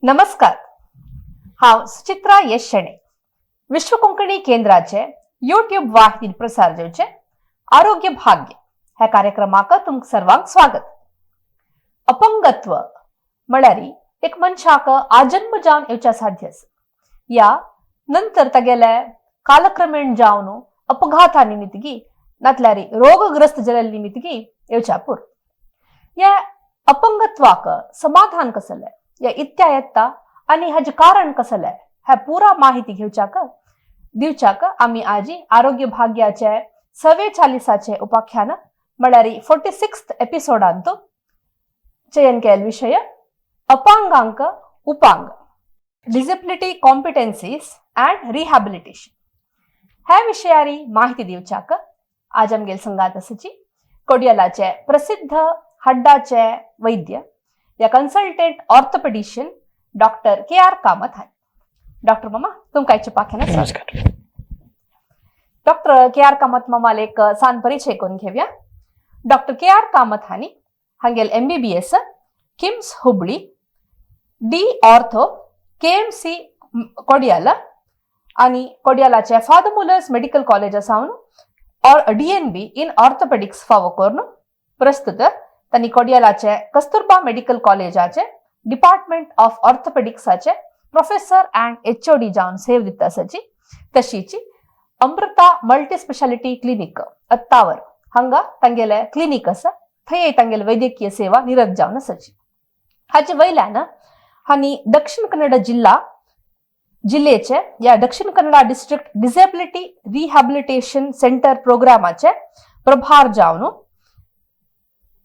नमस्कार. हांव सुचित्रा एस शेणे विश्व कोंकणी केंद्राचे यूट्यूब वाहिनीर प्रसार जेवचे आरोग्य भाग्य ह्या कार्यक्रमाक तुमकां सर्वांक स्वागत. अपंगत्व म्हळ्यार एक मनशाक आजन्म जावन येवच्या साध्य आसा. या नंतर तागेले कालक्रमेण जावन अपघाता निमित्तगी नातल्यार रोगग्रस्त जाल्ल्या निमित्तगी येवच्या पुर. या अपंगत्वाक समाधान कसले या इत्या येता आणि हाजे कारण कसले ह्या पुरा माहिती दिवच्याक आम्ही आजी आरोग्य भाग्याचे 44चे उपाख्यान म्हळ्यार 46th एपिसोडांत चयन केल विषय अपांगांक उपांग डिसेबिलिटी कॉम्पिटेन्सीज अँड रिहॅबिलिटेशन ह्या विषयारी माहिती दिवच्याक आज आमगेल संगात आसाची कोडियालाचे प्रसिद्ध हड्डाचे वैद्य या consultant orthopaedician doctor K R. Kamath हाय. डॉक्टर मामा तुमकां आयच्या पाख्यान नमस्कार. Doctor K R. कामथ मामाल एक सान परिचय करून घेवया. Doctor K R. कामथ हांनी हांगेल MBBS KIMS Hubli D ortho KMC Kodial आणि कोडियालाचे फादर मुलर्स मेडिकल कॉलेज सावन DNB इन ऑर्थोपेडिक्स फावो करून प्रस्तुत तांणी कोडियालाचे कस्तुरबा मेडिकल कॉलेजाचे डिपार्टमेंट ऑफ ऑर्थोपेडिक्साचे प्रोफेसर अँड HOD जावन सेव दिता आसाची. तशीची अमृता मल्टी स्पेशालिटी क्लिनिक अत्तावर हांगा तांगेले क्लिनिक आसा. थंय तांगेले वैद्यकीय सेवा निरत जावन आसाची. हाचे वयल्यान हांणी दक्षिण कन्नड जिल्ह्याचे या Dakshina Kannada district disability rehabilitation centre प्रोग्रामाचे प्रभार जावन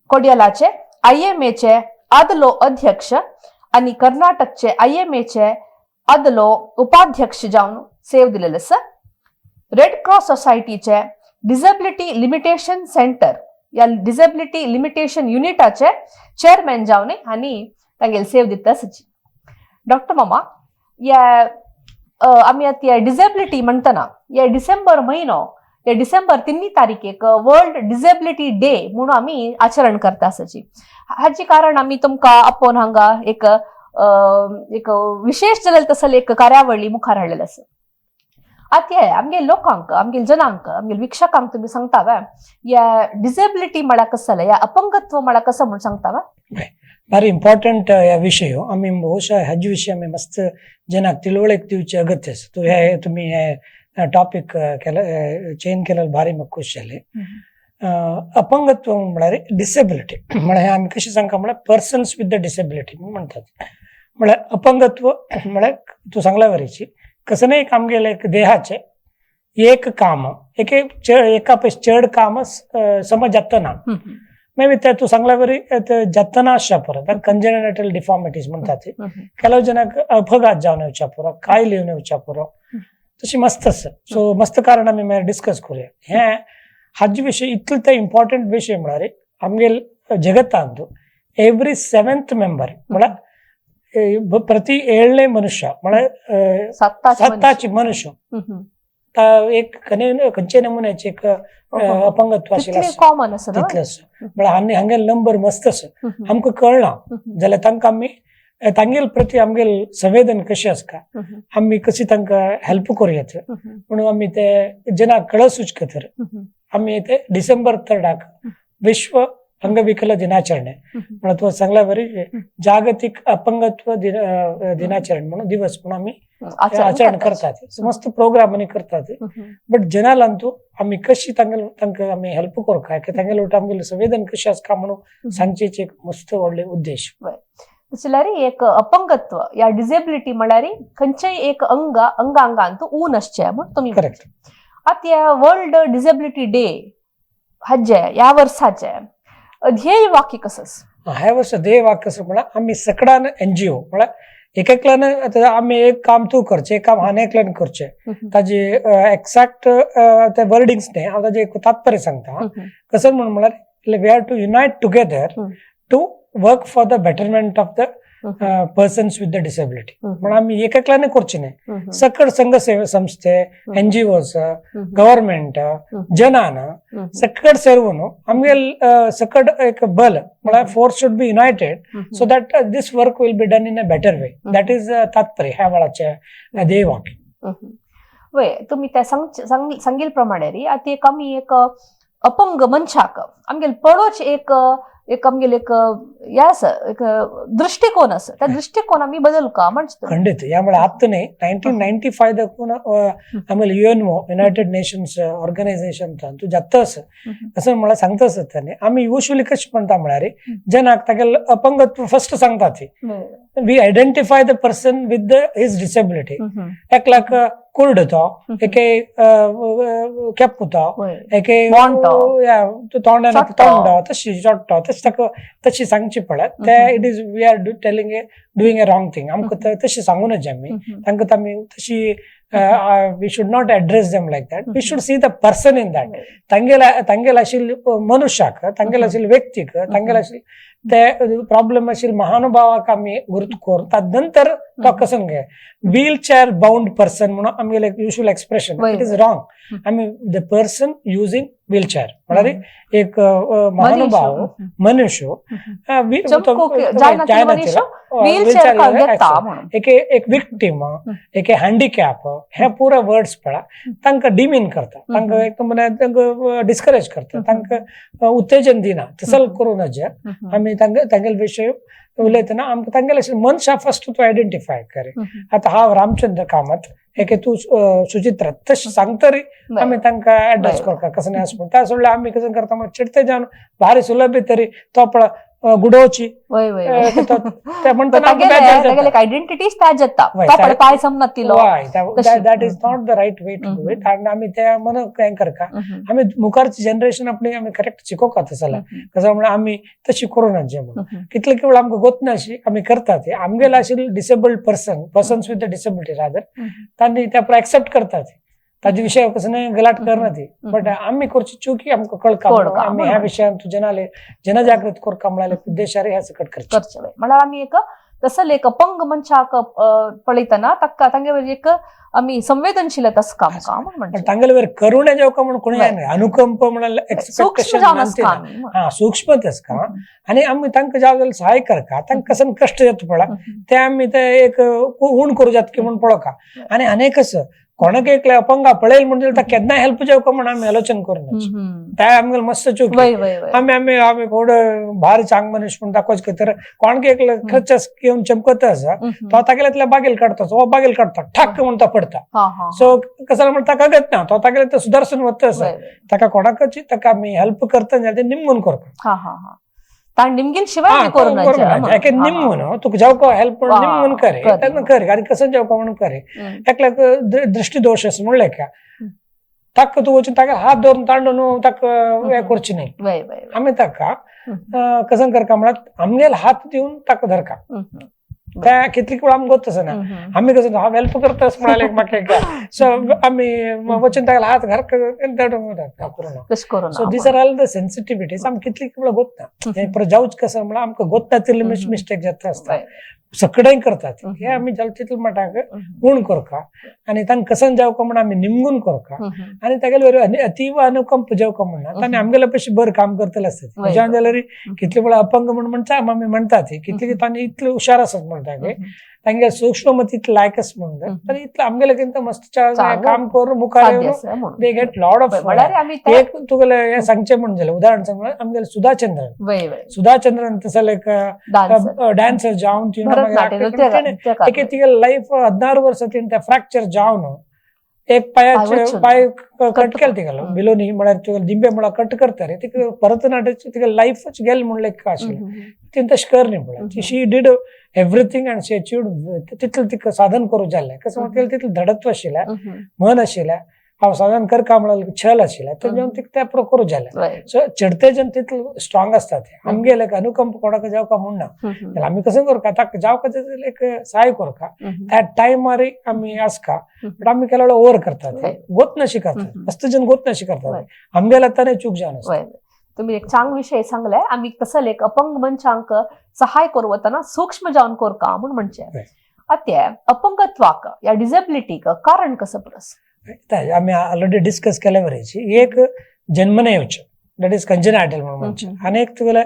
कोडियालाचे IMAचे आदलो अध्यक्ष आणि कर्नाटकचे IMAचे आदलो उपाध्यक्ष जावन सेव दिलेले आसा. रेड क्रॉस सोसायटीचे डिसेबिलिटी लिमिटेशन सेंटर या डिसेबिलिटी लिमिटेशन युनिटाचे चेअरमॅन जावन हांणी तांगेल सेव दिता आसाची. डॉक्टर मामा या आमी आता डिसेबिलिटी म्हणटना या डिसेंबर महिनो या डिसेंबर 3 तारीखेक वर्ल्ड डिसेबिलिटी डे म्हणून आम्ही आचरण करता आसाची. हाची कारण आम्ही तुमका आपोवन हांगा एक विशेष जालेले तसल एक कार्यावळी मुखार हाडलेली आसा. आता आमगे लोकांक आमगे जनांक आमगे विक्षकांक तुम्ही सांगता या डिसेबिलिटी म्हळ्यार कसं या अपंगत्व म्हळ्यार कसं म्हणून सांगता. भारी इम्पॉर्टंट या विषय आम्ही बहुशा हाजे विषय आम्ही मस्त जनाक तिळवळीक दिवचे अगत्य आसा. तो हे तुम्ही हे टॉपिक चेंज केलेलं भारी म्हाका खुश जाले. अपंगत्व म्हळ्यार डिसेबिलिटी म्हळ्यार आमी कशें सांगता म्हळ्यार पर्सन्स विथ द डिसेबिलिटी म्हणटात. म्हळ्यार अपंगत्व म्हळ्यार तूं सांगला वरीची कसं एक आमगेले एक देहाचे एक काम एका पैकी चड काम समज जातना मे बी तू सांगला वरी जातना आसच्या पुरो कंजेनिटल डिफॉर्मिटीज म्हणटात. ಕೆಲವು ಜನಕ್ಕೆ अपघात जावन येवच्या पुरो कायल येवन येवच्या पुरो तशी मस्त आसा. सो मस्त कारण आमी मागीर डिस्कस करूया. हे हाजे विशय इतलो ते इम्पॉर्टंट विषय म्हळ्यार आमगेल जगतांत एवरी 7th मेंबर म्हळ्यार प्रति 7ನೇ मनुष्य म्हळ्यार 7ची मनुष्य एक खंयचे नमुन्याचे एक अपंगत्व कॉमन आसा म्हळ्यार हांगेल नंबर मस्त आसा. आमकां कळना जाल्यार तांकां आमी तांगेल प्रति आमगेल संवेदन कशें आसता आमी कशी तांकां हेल्प करूयात म्हणून आमी ते जनाक कळसूच खातीर आमी ते डिसेंबर 3 विश्व अंगविकल दिनाचरण म्हळ्यार तुका सांगला बरी जागतिक अपंगत्व दिनाचरण म्हणून दिवस म्हणून आमी आचरण करतात. मस्त प्रोग्राम आनी करतात. बट जनालांतू आमी कशी तांकां आमी हेल्प करूं काय तांगेल आमगेलें संवेदन कशें आसता म्हणून सांगचेच एक मस्त व्हडले उद्देश. जाल्यार एक अपंगत्व या डिसेबिलिटी म्हळ्यार खंयचेय एक अंगांगांत ऊन आसचें म्हणून तुमी करेक्ट. आता वर्ल्ड डिसेबिलिटी डे हाजे या वर्साचे ध्येय वाक्य कसं ह्या वर्ष ध्येय वाक्य कसं म्हळ्यार आमी सगळ्यान NGO म्हळ्यार एक एकल्यान आमी एक काम तूं करचें एक काम हांवें एकल्यान करचें ताजे एक्झॅक्ट ते वर्डिंग्स न्ही हांव ताजें एक तात्पर्य सांगता. कसं म्हळ्यार we have to unite together to work for the betterment of the persons with the disability पण आम्ही एकल्याने करची नाही सकड संघ संस्थे NGOs गव्हर्नमेंट जनान सकड सेर्वून आमगे सकड एक बल म्हळ्यार force should be United so that this work will be done in a better way that is तात्पर्य ह्या वेळाचे ध्येय वाक्य वय तुम्ही त्या सांगील प्रमाणे री आता एक आम्ही एक अपंग मनशाक आमगेल पडोच एक आमगेल एक यास एक दृष्टिकोन असं त्या दृष्टिकोन आम्ही बदल का म्हणतो खंडित यामुळे आत्ताने 1995 दकून आम्हाला UNO युनायटेड नेशन्स ऑर्गनायझेशन तू जात असं मला सांगता असत त्याने आम्ही युजली कशी म्हणता म्हणारे जनाक तागेल अपंगत्व फर्स्ट सांगतात we identify the person with his disability एक लाख कुर्ड तो एके केप्पु तो एके तोंड तशी चोट्टो तशी सांगची पडत ते it is we are telling doing a wrong thing आमकां तशी सांगू नये आमी तांकां आमी तशी we should not address them like that. We should see the person in that. तांगेल आशिल मनुष्याक तांगेल आशिल व्यक्तीक तांगेल आशिल ते प्रॉब्लेम आशिल महानुभावाक आमी गुरुत्व कोर तानंतर तो कसं घे व्हीलचेअर बाउंड पर्सन म्हणून आमगेले usual expression it is wrong आमी द पर्सन युजिंग व्हीलचेअर म्हळ्यार एक महानुभाव मनुष्य एक विक्टीम एक हँडिकॅप हे पुरा वर्ड्स पळा तांकां डिमीन करता तांकां एक म्हणजे डिस्करेज करता तांकां उत्तेजन दिना तसल करू नजे आमी तांगेल विषय उलयतना आमकां तांगेल मनशा फर्स्ट तूं आयडेंटिफाय करे आता हांव रामचंद्र कामत एक तू सुचित्रा तशी सांगतरी आम्ही तांकां एड्रेस करता कसं नाही असं त्या सोडल्या आम्ही कसं करता मग चिडते जावन भारी सुलभ तरी तो आपला गुडोवची आयडेंटिटीज पाय समनतिलो that is not the right way to do it आणि आम्ही त्या मन काय करता आम्ही मुखारची जनरेशन आपली आम्ही करेक्ट शिकोवका तसला कसं म्हणजे आम्ही तशी करू नये म्हणून कितले केवळ आमकां गोतना अशी आम्ही करतात आमगेला आशिल्ली disabled persons with the disability rather तांणी त्या एक्सेप्ट करतात ताजे विषय कसं नाही गलाट करना ती बट आम्ही करची चुकी आमकां कळका आम्ही ह्या विशयान जनजाले जनजागृत करका म्हळ्यार उद्देशारे ह्या सकट करचे म्हळ्यार आम्ही एक तसले एक अपंग मनशाक पळयतना ताका तांगे एक आम्ही संवेदनशीलता काम तांगेले वेर करुणे जेवका म्हणून कोणी अनुकंप म्हणाल एक्सपेक्टेशन सूक्ष्म का आणि आम्ही तांकां जाव सहाय करका तांकां कसं कष्ट येता पळा ते आम्ही ते एक उण करू जात की म्हणून पळोवका आणि अनेक कोणाक एक अपंगा पळेल म्हणजे केन्ना हेल्प जेवका म्हणून आम्ही आलोचन करून त्या आमगे मस्त चूक आम्ही आम्ही आम्ही कोड भारी चांग मनीस म्हणून दाखोवच तर कोणाक एक खर्च घेऊन चमकत आसा तो तागेले बागेल काढतो हो बागेल काढता ठाक म्हणून तो पडता सो कसं म्हणता कागत ना तो तागेले ते सुदर्शन वत आसा ताका कोणाकची ताका आम्ही हेल्प करता जाल्यार ते निमगून करता निमगील शिवाय निमून तुका जेवको हेल्प निमून करे तेन्ना करे आनी कसं जेवको म्हणून करे एकल्याक दृष्टी दोष असं म्हणले का ताका तू वचून ताका हात धरून तांडून ताका हे करची नाही आम्ही ताका कसं करका म्हळ्यार आमगेल हात दिवन ताका धरका त्या कितलीक वेळ आमकां गोत ना आम्ही कसं हांव हेल्प करता म्हणाले म्हाका सो आम्ही वचून ताका हात घर so these are all the sensitivities आमकां कितलीक वेळ गोत ना जाऊच कसं म्हळ्यार आमकां गोत ना तितले मिस्टेक जाता आसता सगळें करतात हे आम्ही तितले मटाक उण करका आणि तांकां कसं जेवका म्हणून आम्ही निमगून करका आणि तागेले अतीव अनुकंप जेवका म्हणून तांणी आमगेले पयशे बरें काम करतले आसतात ज्या जाल्यार कितले वेळा अपंग म्हणून म्हणटा आमी म्हणतात कितले तांणी इतले हुशार आसात म्हणटा तांगे सूक्ष्म मत इतले लायकस म्हणून पण इतले आमगेले मस्त काम करून मुखार दे गेट लॉट ऑफ एक तुगेले हे सांगचे म्हणून जालें उदाहरण सांग आमगेले सुधाचंद्रन तसले एक डान्सर जावन तिगे लाईफ 16 वर्ष त्या फ्रॅक्चर जावन एक पायाचे पाय कट केला तिगेलो बिलोनी म्हळ्यार तुगेले दिंबे म्हळ्यार कट करता रे तिका भरतनाट्याची तिगे लाईफच गेल म्हणलें का आशिल्लें तिने तशें करनी म्हळ्यार she did everything and she achieved तितलें तिका साधन करूं जाल्लें कसं म्हणटा तितलें धडत्व आशिल्लें मन आशिल्लें हांव साधन करका म्हळ्यार छल आशिल्लें तें जेवन तिका त्या करूं जालें सो चिडते जेवन तितलें स्ट्रॉंग आसता ते आमगेले अनुकंप कोणाक जावका म्हणना जाल्यार आमी कसं करता ताका जावका एक सहाय करता त्या टायमार आमी आसका बट आमी केलो ओव्हर करतात गोत नशी करतात मस्त जन गोत नशी करतात आमगेले ताणें चूक जावन आसता तुम्ही एक चांग विषय सांगलाय आम्ही कसं एक अपंग मनशांक सहाय करू वतना सूक्ष्म जावन कोरका म्हणून म्हणचे अत्य अपंगत्वाक या डिसेबिलिटीक कारण कसं परस आम्ही ऑलरेडी डिस्कस केल्या वरची एक जन्मने येवचे दॅट इज कंजेनायटल म्हणून म्हणचे अनेक तुला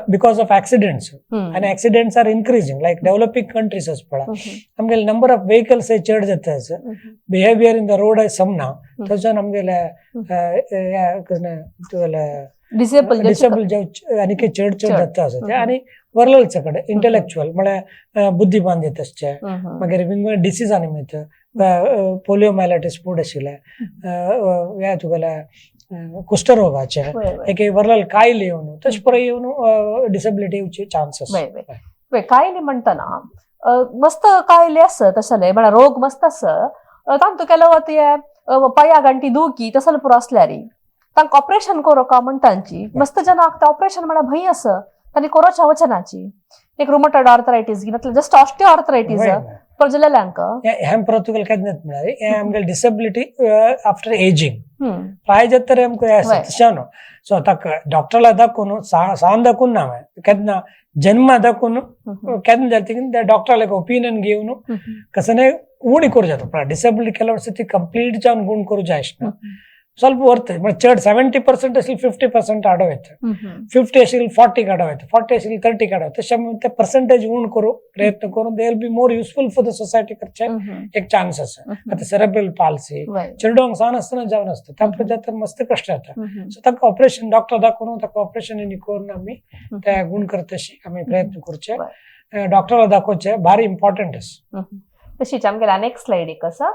बिकॉज ऑफ ऍक्सिडेंट्स आणि ऍक्सिडेंट्स आर इन्क्रीजिंग लायक डेव्हलपिंग कंट्रीज पळा आमगे नंबर ऑफ व्हेकल्स चड जाता बिहेवियर इन द रोड समना थंयच्यान आमगेले डिसेबल आनी चड जाता आसा आनी वर्लडचे कडेन इंटेलेक्च्युअल म्हळ्यार बुद्धिमान येत आसचे मागीर वेगवेगळे डिसीजांनी मेळत पोलिओमायलायटीस फूड आशिल्ले हे तुगेले कुष्ठरोगाचे एक वर्लड कायले येवन तशे पळय येवन डिसेबिलिटी येवचे चान्सेस कायले म्हणटना मस्त कायले आसत तसले म्हळ्यार रोग मस्त आसत तांतू केलो ते पांया गांठी दुखी तसले पुरो आसल्यार तांकां ऑपरेशन करूं म्हणटांची मस्त जनाक ऑपरेशन म्हळ्यार भंय आसत तांणी करोच्या वचनाची एक रुमटॉइड आर्थरायटीस घेतलं जस्ट ऑस्टिओ आर्थरायटीस प्रजलेल्यांक हें परतुगल केन्नाच म्हळ्यार हें आमगे डिसेबिलिटी आफ्टर एजिंग पांय तर आमकां तशें न्हू सो ताका डॉक्टरला दाखोवन सावन दाखोवन ना केन्ना जन्म दाखोवन केन्ना जाता डॉक्टरला ओपिनियन घेवन कसं उणी करूं जाता डिसेबिलिटी केल्या वर्स ती कंप्लीट जावन गुण करूं जाय ना ಸ್ವಲ್ಪ ವರ್ತ್ ಚಡ್ 70% ಅಸಲಿ 50% ಆಡೋಯ್ತು 50 ಅಸಲಿ 40 ಆಡೋಯ್ತು 40 ಅಸಲಿ 30 ಆಡೋಯ್ತು ಶಮ್ತೆ ಪರ್ಸೆಂಟೇಜ್ ಉಣ್ ಕರು ಪ್ರಯತ್ನ ಕರು they will be more useful for the society करचे एक चान्स आसा आता सेरेब्रल पाल्सी चेडूंक सान आसतना जावन आसता तांकां जाता मस्त कष्ट जाता सो ताका ऑपरेशन डॉक्टर दाखोवन ताका ऑपरेशन नी करून आमी ते गुण करतशी आमी प्रयत्न करचे डॉक्टरला दाखोवचे भारी इम्पॉर्टंट आसा तशीच आमगेले नेक्स्ट स्लाइड एक आसा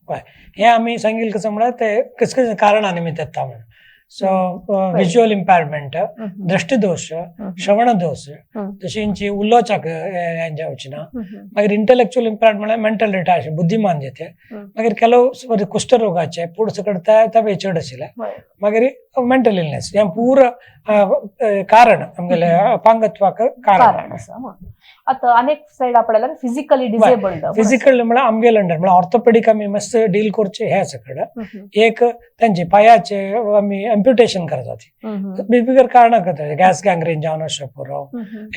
हे आम्ही सांगितलं कसं म्हणा ते कसं कारणाने मी येता म्हणून सो विज्युअल इम्पेरमेंट दृष्टिदोष श्रवण दोष तशींची उल्लोचक यांच्या वचना मागीर इंटेलेक्च्युअल इम्पेरमेंट म्हळ्यार मेंटल रिटार्ड बुद्धिमान जेते मागीर केलो कुष्ठरोगाचे पुढ सकट तवे चड आशिल्ले मागीर मेंटल इलनेस हे पूर कारण आमगेले अपांगत्वाक कारण आसा आता अनेक साइड आपल्याला फिजिकली डिसेबल्ड फिजिकल म्हळ्यार आमगे लंडन म्हळ्यार ऑर्थोपेडिक आमी मस्त डील करचे हे सकड एक तांचे पायाचे आमी एम्प्युटेशन करतात बिगर कारण करतात गॅस गँग्रीन जावन अशें पुरो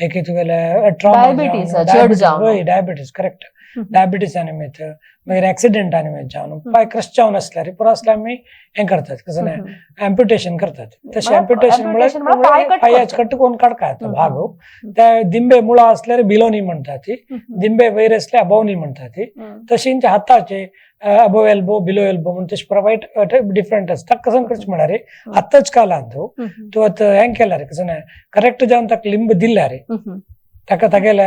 एक तुगेले ट्रॉमा डायबिटीज करेक्ट डायबिटीज आनी मेत मागीर एक्सिडेंट आनी मेत जावन पाय क्रश जावन आसल्यार पुरो आसल्यार आमी हें करतात कसं एम्प्युटेशन करतात तशें एम्प्युटेशन म्हळ्यार पायाच कट करून काडका येता भाग ते दिंबे मुळा असल्यार बिलोनी म्हणटा ती दिंबे वयर असल्यार अबोवनी म्हणटा ती तशींचे हाताचे अबोव एल्बो बिलो एल्बो म्हणून तशें प्रोवायड डिफरंट आसता कसं करचें म्हळ्यार आतांच कालांत तूं आतां हें केल्यार कसं करेक्ट जावन ताका लिंब दिल्यार ताका तागेले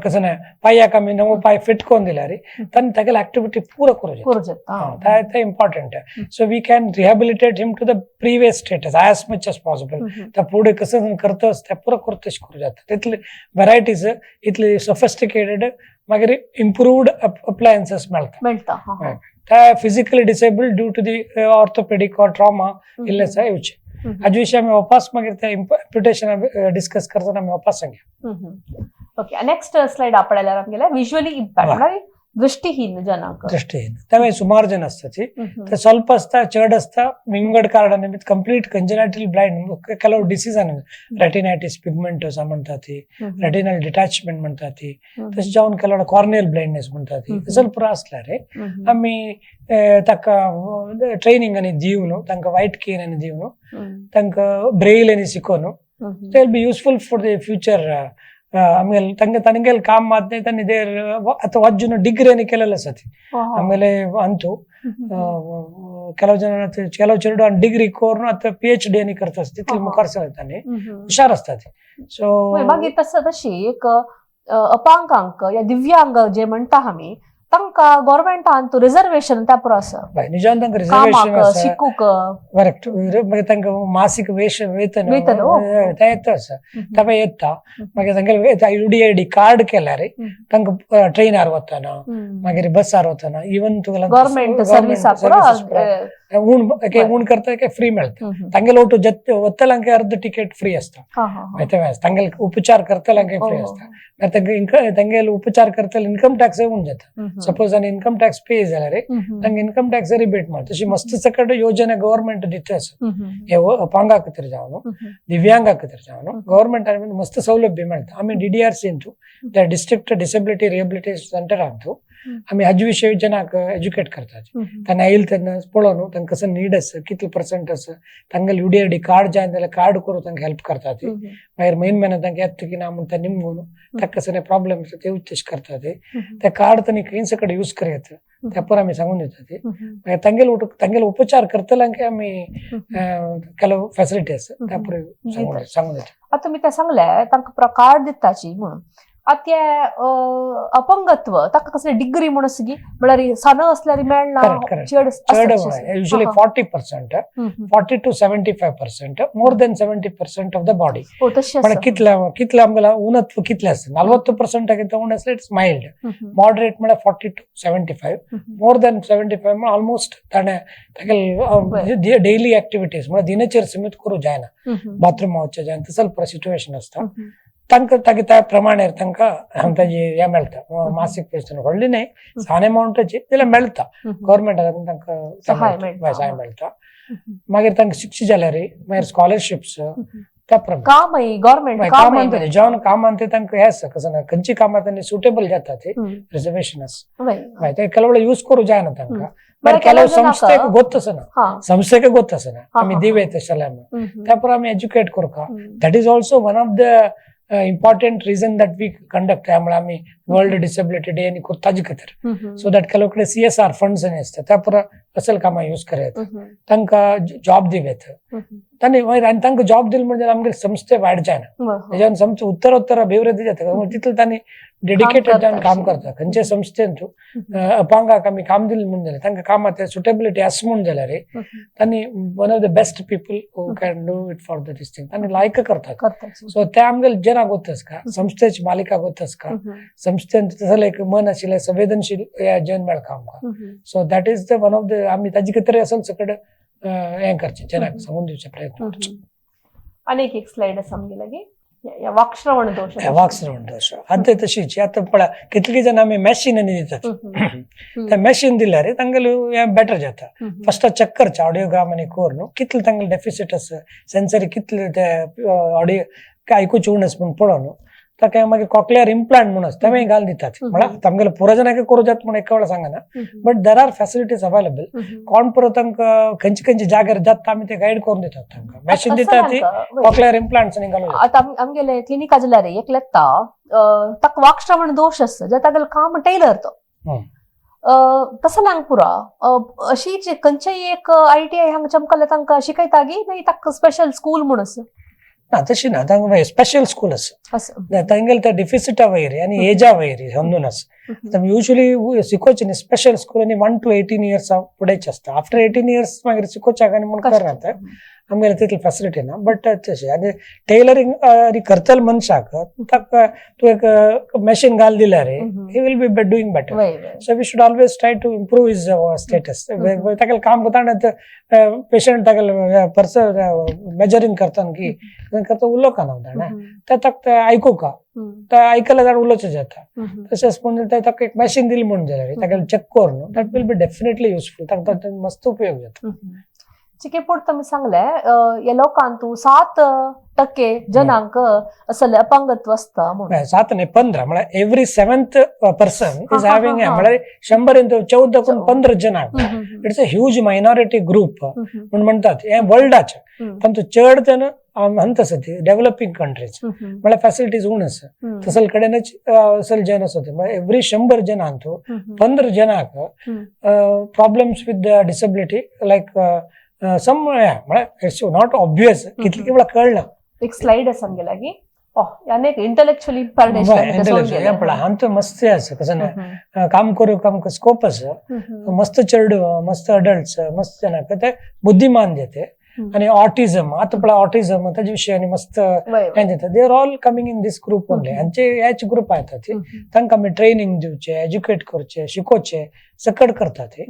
कसं पायाक आमी नवो पाय फिट करून दिल्यार ताणें तागेले एक्टिविटी पुरो करूं जाता ते important so we can rehabilitate him to the previous status as much as possible त्या पुढे कसं करतस ते पुरो करतश करूं जाता तितले व्हरायटीज इतले सोफिस्टिकेटेड मागीर इम्प्रूव्ड अप्लायन्सेस मेळटा ते physically disabled due to the orthopaedic or trauma illness येवचे हाजे विशीं आमी वापस मागीर ते एम्प्युटेशन डिस्कस करतना आमी वापस सांगया ओके नेक्स्ट स्लाइड आपल्याला आमगेले विजुअली इम्पॅक्ट दृष्टिहीन जनाक दृष्टिहीन त्यामुळे सुमार जन असतात ते ಸ್ವಲ್ಪ असता चड असता विंगड कार्ड निमित्त कंप्लीट कंजेनायटल ब्लाइंड ಕೆಲವು डिसीज रेटिनाइटिस पिगमेंटोस म्हणतात ती रेटिनल डिटॅचमेंट म्हणतात ती तशें जावन ಕೆಲವು कॉर्नियल ब्लाइंडनेस म्हणतात ती ಸ್ವಲ್ಪ असल्यार आमी ताका ट्रेनिंग आनी दिवन तांकां वायट केअर आनी दिवन तांकां ब्रेल आनी शिकोवन they will be useful for the future ಆಮೇಲೆ ತನಗೆ ಕಾಮ್ ಮಾತನೇ ದೇರ್ ಅಥವಾ ಅಜ್ಜುನ ಡಿಗ್ರಿಯನ್ನು ಕೆಲವೆಲ್ಲ ಸತಿ ಆಮೇಲೆ ಅಂತೂ ಕೆಲವು ಚೆರಡು ಡಿಗ್ರಿ ಕೋರ್ನು ಅಥವಾ PhD आणि करत असते ती मुखार सरताना हुशार असतात सो मागीर तशी एक अपांगांक या दिव्यांग जे म्हणटा आमी तांकां गव्हर्नमेंटान तो रिजर्वेशन त्या पुरो आसा निजान तांकां रिजर्वेशन आसा शिकूक करेक्ट मागीर तांकां मासीक वेतन ते येता आसा ताका येता मागीर तांकां UDID कार्ड केल्यार तांकां ट्रेनार वतना मागीर बसार वतना इवन तुगेलो गव्हर्नमेंट सर्विसाक उण करता फ्री मेळटा तांगेलो वतलांक अर्ध टिकेट फ्री आसता तांगेल उपचार करतलांक फ्री आसता तांगेल उपचार करता इन्कम टॅक्स येऊन जाता सपोज आनी इन्कम टॅक्स पे जाल्यार तांकां इन्कम टॅक्स रिबेट मारता तशी मस्त सकट योजना गव्हर्नमेंट दिताच हे अपांगा खातीर जावन दिव्यांगा खातीर जावन गव्हर्नमेंटान मस्त सौलभ्य मेळटा आमी DDRC इंतू त्या डिस्ट्रिक्ट डिसेबिलिटी रिहॅबिलिटेशन सेंटर आमतू आमी हाजे विशयी जनाक एज्युकेट करतात तांकां येयले तेन्ना पळोवन तांकां कसं नीड आसा कितले पर्संट आसा तांकां UDRD कार्ड जाय जाल्यार कार्ड करून तांकां हेल्प करतात मागीर मेन म्हयन्यान तांकां येता की ना म्हूण ते निमगून तांकां कसले प्रॉब्लेम आसा ते उद्देश करतात ते कार्ड तांणी खंय सकट यूज करयात त्या पर आमी सांगून दितात मागीर तांगेले उपचार करतल्यांक आमी केलो फॅसिलिटी आसा त्या पर सांगून दितात आता मी ते सांगले तांकां कार्ड दिताची म्हणून आता अपंगत्व ताका कसले डिग्री म्हणून आसगी म्हळ्यार साना असल्यार मेळना चड usually 40% 40 to 75% more than 70% of the body कितले आमगेला उन्नत्व कितले आसता 40% गिंत उण आसल्यार इट्स माइल्ड मॉडरेट म्हळ्यार 40 to 75 मोर देन 75 म्हळ्यार ऑलमोस्ट ताणें डेली एक्टिविटीज म्हळ्यार दिनचर्या समेत करूं जायना बाथरूम वचचें जायना तसले सिच्युएशन आसता तांकां तागे त्या प्रमाणे तांकां ताजी हें मेळटा मासीक पेन्शन व्हडली न्हय सान अमाउंटाची जाल्यार मेळटा गव्हर्नमेंटाकडून तांकां सहाय मेळटा मागीर तांकां शिक्षी जाल्यार मागीर स्कॉलरशिप्स त्या प्रमाणे काम जेवण कामान ते तांकां हें आसा कसं खंयची कामां तांणी सुटेबल जाता ती रिजर्वेशन आसा ते केलो वेळ यूज करूं जायना तांकां मागीर केलो संस्थेक गोत्तसना संस्थेक गोत्तसना आमी दिवे तशें त्या पर आमी एज्युकेट करूं that is also one of the important reason that we conduct आम्ही वर्ल्ड डिसेबिलिटी डे आणि ताजे खातीर सो दॅट केलो कडेन CSR फंड्स आनी आसता त्या पर असल कामां यूज करात तांकां जॉब दिवेत तांणी आनी तांकां जॉब दिले म्हणजे आमगे संस्थे वायट जायना तेज्यान समज उत्तरोत्तर अभिवृद्धी जाता तितले तांणी डेडिकेटेड जावन काम करता खंयचे संस्थेन अपांगाक आमी काम दिलें म्हणून जाल्यार तांकां कामां ते सुटेबिलिटी आसा म्हणून जाल्यार तांणी one of the best people who can do it for this thing तांणी लायक करतात सो ते आमगे जना गोतस का संस्थेची मालिका गोतस का संस्थेन तसले एक मन आशिल्लें संवेदनशील जन मेळका आमकां so that is the one of the आमी ताजे खातीर असल सकट हें करचें जनाक सांगून दिवचे प्रयत्न करचे आनीक एक स्लाइड आसा आमगे लागीं वाक्श्रवण दोष अद्य तशीच आता पळय कितली जण आमी मॅशीनांनी दितात ते मॅशीन दिल्यार तांगेले हें बेटर जाता फर्स्ट चेक करचें ऑडियोग्राम आनी कोर न्हू कितले तांगेले डेफिसीट आसा सेन्सरी कितले ते ऑडियो आयकूचे उणस पूण पळोवन ताका मागीर कॉक्लियर इम्प्लांट म्हणून आसता तेवूय घाल दितात म्हळ्यार तांगेले पुरो जणांक करूं जाता म्हूण एका वेळा सांगना but there are facilities available कोण पुरो तांकां खंयचे खंयचे जाग्यार जाता आमी ते गायड करून दितात तांकां मॅशीन दितात ती कॉक्लियर इम्प्लांट्स आनी घालून आतां आमगेले क्लिनिका जाल्यार एक लेता ताका वाक्श्रवण दोश आसता जे तागेलें काम टेलर तो तसं लांग पुरा अशीच खंयचेय एक ITI हांगा चमकले तांकां शिकयतागी नाही ताका स्पेशल स्कूल म्हूण आसा ना तशी ना तांकां स्पेशल स्कूल आसा तांगेले ते डिफिसिटा वयरी आनी एजा वयरी समजून आसा युजली शिकोवचे न्ही स्पेशल स्कूल आनी 1 to 18 years फुडेंचे आसता आफ्टर 18 years मागीर शिकोवच्याक आनी म्हूण करना आमगेले तितली फॅसिलिटी ना बट तशें आनी टेलरिंग करतले मनशाक ताका तूं एक मॅशीन घाल दिल्यार he will be doing better so we should always try to improve his status ताका काम करतना पेशंट ताका पर्सन मेजरिंग करतना की करता उलो का ना ते ताका आयकूं का ते आयकले जाल्यार उलोवचें जाता तशेंच पूण ताका एक मॅशीन दिली म्हणून जाल्यार ताका चेक कर न्हू that will be definitely useful ताका मस्त उपयोग जाता चिकेपोट तुम्ही सांगले या लोकांतू 7% जनांक असले अपंगत्व असता म्हणून 7 नाही 15 म्हळ्यार every 7th person is having म्हळ्यार 100 जनांक it's a huge minority group म्हूण म्हणटात हे वर्ल्डाचे पण तो चड जन म्हणत आसा ती डेव्हलपिंग कंट्रीज म्हळ्यार फॅसिलिटीज उण आसा तसले कडेनच असल जन आसा ते म्हळ्यार एव्हरी 100 जनांतू 15 जनांक problems with the disability like some म्हळ्यार इट्स नॉट ऑब्वियस कितली वेळा कळना एक स्लाइड आसा आमगे लागी अनेक इंटेलेक्चुअली हांव मस्त आसा कसं काम करूंक आमकां स्कोप आसा मस्त चेडूं मस्त अडल्ट्स मस्त जनाक ते बुद्धिमान जेते आणि ऑटिझम आता पळय ऑटिझम ताजे विशयानी मस्त हें जाता they are all coming in these group only हांचे हेच ग्रुप येतात तांकां आमी ट्रेनिंग दिवचे एज्युकेट करचे शिकोवचे सकट करतात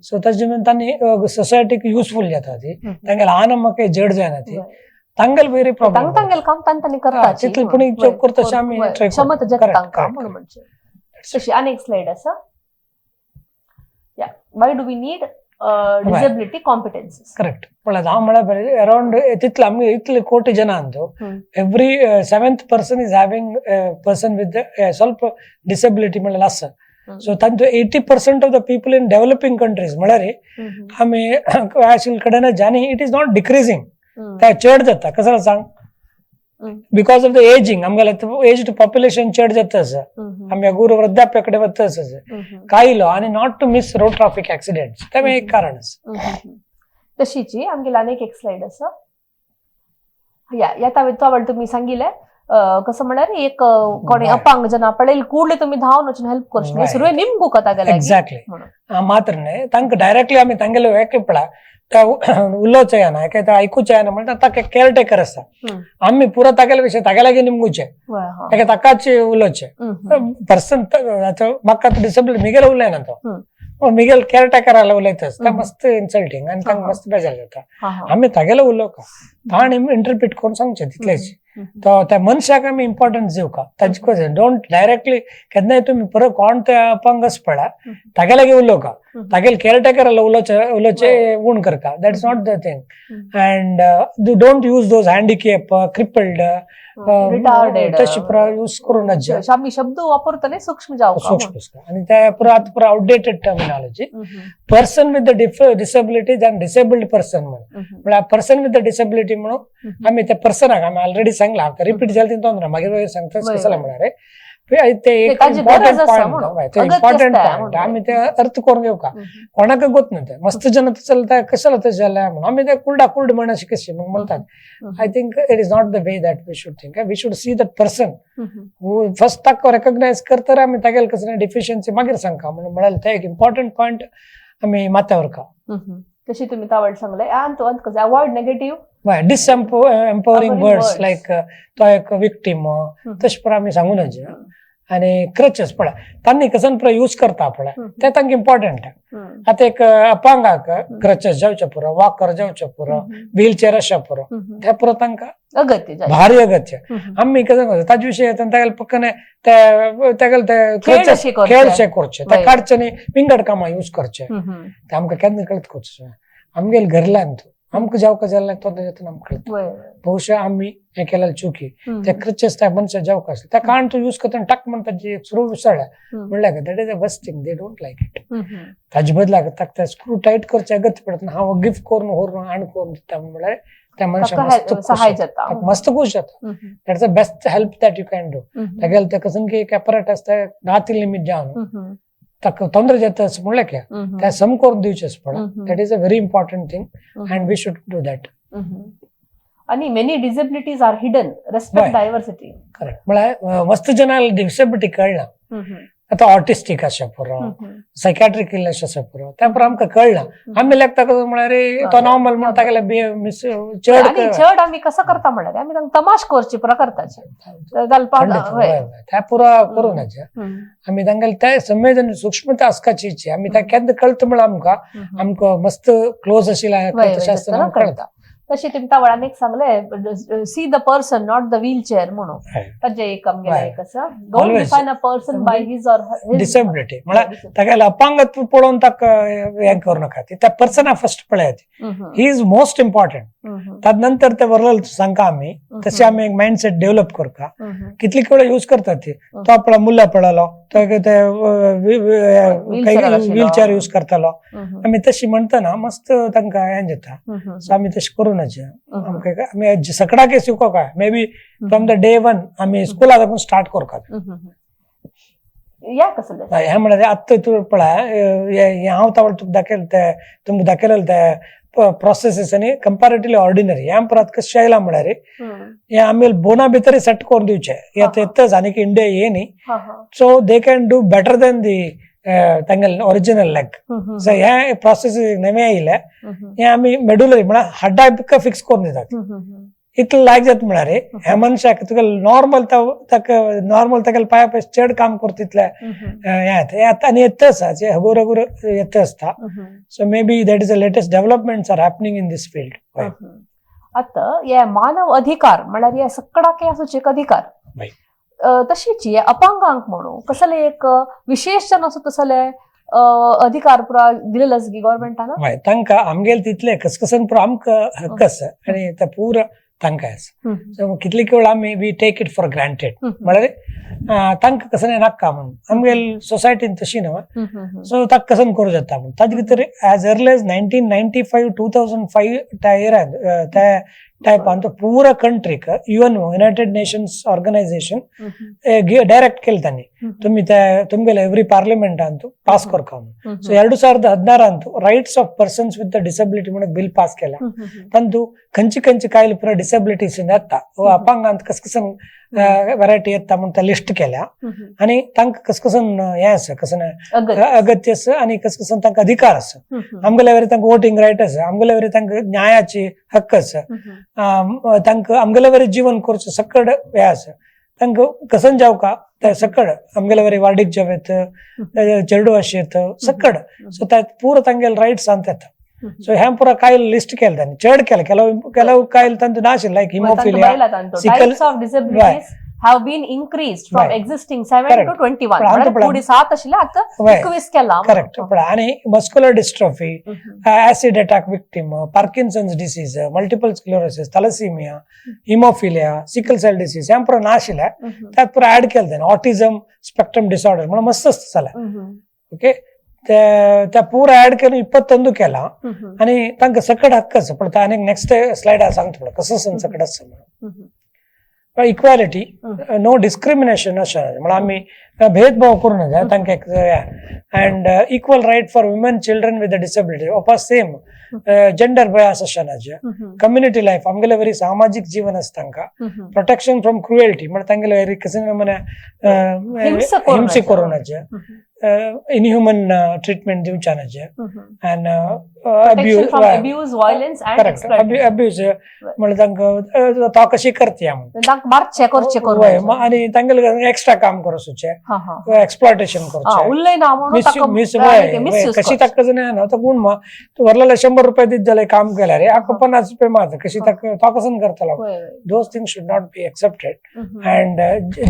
सो ताजे तांणी सोसायटीक युजफूल जाता ती तांगे ल्हान म्हाका जड जायना ती तांगेल वेरी प्रॉब्लेम तांगेल काम तांतांनी करतात तिथलं पुणे चौक करता आम्ही try क्षमता करतो. जग Correct, तांका correct, म्हणून correct. म्हणजे तशी अनेक स्लाइड असं why do we need disability competencies correct हांव म्हळ्यार अराउंड तितले आमी इतले कोटी जन अंतू every 7th person is having person with ಸ್ವಲ್ಪ डिसेबिलिटी म्हणल्यार आसा सो तांचो 80% of the people in developing countries म्हळ्यार आमी आशिल कडेन जाणी इट इज नॉट डिक्रीजिंग ते चड जाता कसं सांग बिकॉज ऑफ द एजिंग आमगेले एज्ड पॉप्युलेशन चड जाता आसा आमी गुरु वृद्धाप्य कडेन वता आसा कायलो आनी not to miss road traffic accidents ते एक कारण आसा तशीची आमगेला अनेक एक स्लाइड आसा या तुम्ही सांगिले कसं म्हळ्यार एक कोणी अपांग जना पळेल कूडले तुम्ही धावन वचून हेल्प करशील सुरवे निमगू कथा गेला एक्झॅक्टली मात्र न्ही तांकां डायरेक्टली आमी तांगेलो हें पळा उलोवचें येना हें आयकुचें येना म्हणटा ताका केअरटेकर आसा आमी पुरो तागेले विशय तागे लागीं निमगुचे हें ताकाच उलोवचें पर्सन म्हाका डिसेबल मिगेल उलयना तो मिगेल केअरटेकर उलयतास तें मस्त इन्सल्टींग आनी तांकां मस्त बेजार जाता आमी तागेलो उलोवका ताण इंटरप्रीट करून सांगचें तितलेच तो त्या मनशाक आमी इम्पॉर्टन्स दिवका ताजे डोंट डायरेक्टली केन्नाय तुमी परत कोण ते अपंगस पळा तागे लागीं उलोवका तागेले केअरटेकर उलोवचे उण करता that is not the thing and you don't use those handicap crippled तशी यूज करू नजा शब्द वापरतले सूक्ष्म सूक्ष्म आणि त्या पुरा outdated terminology person with the disabilities and disabled person म्हणून पर्सन विथ द डिसेबिलिटी म्हणून आम्ही त्या पर्सनाक आम्ही ऑलरेडी सांगला रिपीट जाली तोंदरा मागीर सांगताच कशाला म्हणारे ते एक इम्पॉर्टंट पॉइंट इम्पॉर्टंट पॉइंट आम्ही ते अर्थ करून घेवका कोणाक गोत ना ते मस्त जन चलता कशाला तशें जालें म्हणून आमी ते कुर्डा कुर्ड म्हण अशें कशी मग म्हणतात I think it is not the way that we should think we should see that person who first ताका रेकग्नायज करता आमी तागेले कसले डिफिशियन्सी मागीर सांगता म्हणून म्हळ्यार ते एक इम्पॉर्टंट पॉइंट आमी माथ्यावर का तशी तुम्ही तावड सांगले अंत अवॉइड नेगेटिव्ह एम्पॉवरिंग वर्ड्स लायक तो एक विक्टीम तशें पर आमी सांगू नजे आणि क्रचेस पळय तांणी कसन पुरो यूज करता पळय ते तांकां इम्पॉर्टंट आतां एक अपांगाक क्रचेस जावचे पुरो वॉकर जावचे पुरो व्हीलचेअर आसचे पुरो ते पुरो तांकां अगत्य भारी अगत्य आमी कशें करता ताजे विशयी तागेले पक्कने तेगेले ते क्रचेस खेळचे करचे ते काडचे न्ही विंगड कामां यूज करचे ते आमकां केन्ना कळत करचे आमगेले घरल्यान आमकां जावका जाल्यार तो आमकां कळटा बहुशा आमी हें केलेलें चुकी ते क्रचेस त्या मनशा जावका आसले त्या कारण तूं यूज करता टाक म्हणटा जी स्क्रू विसळ्ळ्या म्हणल्यार that is a worst thing they don't like it ताजे बदलाक ताका स्क्रू टायट करचे अगत्य पडटा हांव गिफ्ट करून व्हरून आण करून दिता म्हणल्यार त्या मनशाक मस्त खूश जाता that's the best help that you can do तागेले ते कसन की एक एपरेटस ते नातील लिमीट जावन ताका ತೊಂದರೆ जाता म्हणल्यार त्या सम करून दिवचेच पडा that is a very important thing and we should do that आणि many disabilities are hidden respect diversity correct म्हळ्यार मस्त जनाला डिसेबिलिटी कळना आता ऑटिस्टिक आसा पुरो सायकॅट्रिक इलनेस आसा पुरो त्या पुरो आमकां कळना आमी लागता म्हळ्यार तो नॉर्मल म्हणटा गेल्यार चड आमी कसं करता म्हळ्यार आमी तांकां तमाश करची पुरो करताचे घालपाक त्या पुरो करूं नजे आमी तांगेले ते संवेदन सूक्ष्मता आसपाची आमी त्या केन्ना कळटा म्हळ्यार आमकां मस्त क्लोज आशिल्ला तशें आसतना कळटा तशी तुमच्या वळान एक सांगले see the person not the wheelchair म्हणून ताजे एक आमगेला एक आसा don't define a person by his or disability म्हळ्यार तागेले अपांगत्व पळोवन ताका हें करूं नाका त्या पर्सना फर्स्ट पळयात ही इज मोस्ट इम्पॉर्टंट ताजे नंतर ते वरल सांगता आमी तशें आमी एक मायंडसेट डेव्हलप करता कितली वेळ यूज करतात ती तो आपला मुल्ला पळालो तो ते व्हीलचेअर यूज करतालो आमी तशी म्हणतना मस्त तांकां हें जाता सो आमी तशें करूं नजे आमी सगळ्याक शिको काय may be from the day one आमी स्कुलाक लागून स्टार्ट करतात हें म्हळ्यार आतां तूं पळय हांव तावळ तुमकां दाखयलेलें ते प्रोसेसीस आनी कंपॅरेटिव्हली ऑर्डिनरी हें परत कशें आयलां म्हळ्यार हें आमी बोना भितर सेट करून दिवचें येतच आनीक इंडिया हे न्ही so they can do better than the तांगेले ओरिजिनल लेग सो हे प्रोसेस नवे आयले हे आमी मेडुलरी म्हळ्यार हाड्डा बिका फिक्स करून दितात इतलें लायक जाता म्हळ्यार हे मनशाक तुका नॉर्मल नॉर्मल तागेले पांया पयस चड काम करता तितलें हें आनी येत आसा जे हगूर हगूर येत आसता so may be that is the latest developments are happening in these field आता या मानव अधिकार म्हळ्यार या सगळ्याक असोच एक अधिकार तशीच या अपांगांक म्हणू कसले एक विशेषण असो तसले अधिकार पुरा दिलेलो आसा की गव्हर्नमेंटान तांकां आमगेल तितले कसकसन पुरो आमकां हक्क आसा आनी ते पुरो तांकां आसा. सो कितले वेळ आमी we take it for granted म्हळ्यार तांकां कसले नाका म्हणून आमगेल सोसायटीन तशी न्हू. सो ताका कसन करूं जाता म्हणून ताजे भितर एज अर्ली एज 1995 2005 त्या इयरान त्या टायपान तो पुरो कंट्रीक UNO United Nations organisation direct केलें तांणी तुमगेले एव्हरी पार्लिमेंटान तूं पास करका म्हणून. So 2016 rights of persons with the disability म्हणून बिल पास केला. तांतू खंयची कायले पुरो डिसेबिलिटीज येता अपांगांत कसकसन व्हरायटी येता म्हणून त्या लिस्ट केल्या आनी तांकां कसकसन हें आसा कसन अगत्य आसा आनी कसकसन तांकां अधिकार आसा. आमगेले वरी तांकां वोटींग रायट आसा, आमगेले वरी तांकां न्यायाची हक्क आसा, तांकां आमगेले वरी जीवन करचें सकड हें आसा. तांकां कसन जावका ते सकड आमगेले वरी वाडीक जेवत चेडू आशेत सकड. सो ते पुरो तांगेले रायट्स सांगता येता. सो हें पुरो कायल लिस्ट केलें तांणी चड केलें ಕೆಲವು कायल तांतू नाशिल्ले लायक haemophilia types of disabilities have been increased from existing 7 to 21 म्हणजे पुढे 7 आशिल्ले आता 21 केला. करेक्ट. आनी muscular dystrophy, acid attack victim, Parkinson's disease, multiple sclerosis, thalassaemia, haemophilia, sickle cell disease हें पुरो नाशिल्ले त्यात पुरो ऍड केलें तांणी. ऑटिझम स्पेक्ट्रम डिसऑर्डर म्हणून मस्त जालें. ओके त्या पुरो ऍड करून 21 केला आनी तांकां सकड हक्क आसा. पण आनी नेक्स्ट स्लायडार सांगता कसो सकड आसा म्हणून. इक्वालिटी नो डिस्क्रिमिनेशन अशें म्हळ्यार आमी भेदभाव करूं नजा तांकां and equal right for women children with the disability of same gender bias अशें नजा. कम्युनिटी लायफ आमगेले वरी सामाजीक जीवन आसा तांकां. प्रोटेक्शन फ्रॉम क्रुएल्टी म्हळ्यार तांगेले वरी कसं म्हणे हिंसा करूं नजा. इनह्युमन ट्रीटमेंट दिवच्या नजे and abuse violence and abuse म्हळ्यार तांकां तो कशी करता म्हणून मारचे करचे आनी तांगेले एक्स्ट्रा काम करचें एक्सप्लॉयटेशन करचें कशी ताका जाय तो कोण तूं व्हरलेले 100 रुपया दीत जाल्यार काम केल्यार रे आख्खो 50 रुपया मात कशी ताका तो कसं करतलो. Those things should not be accepted and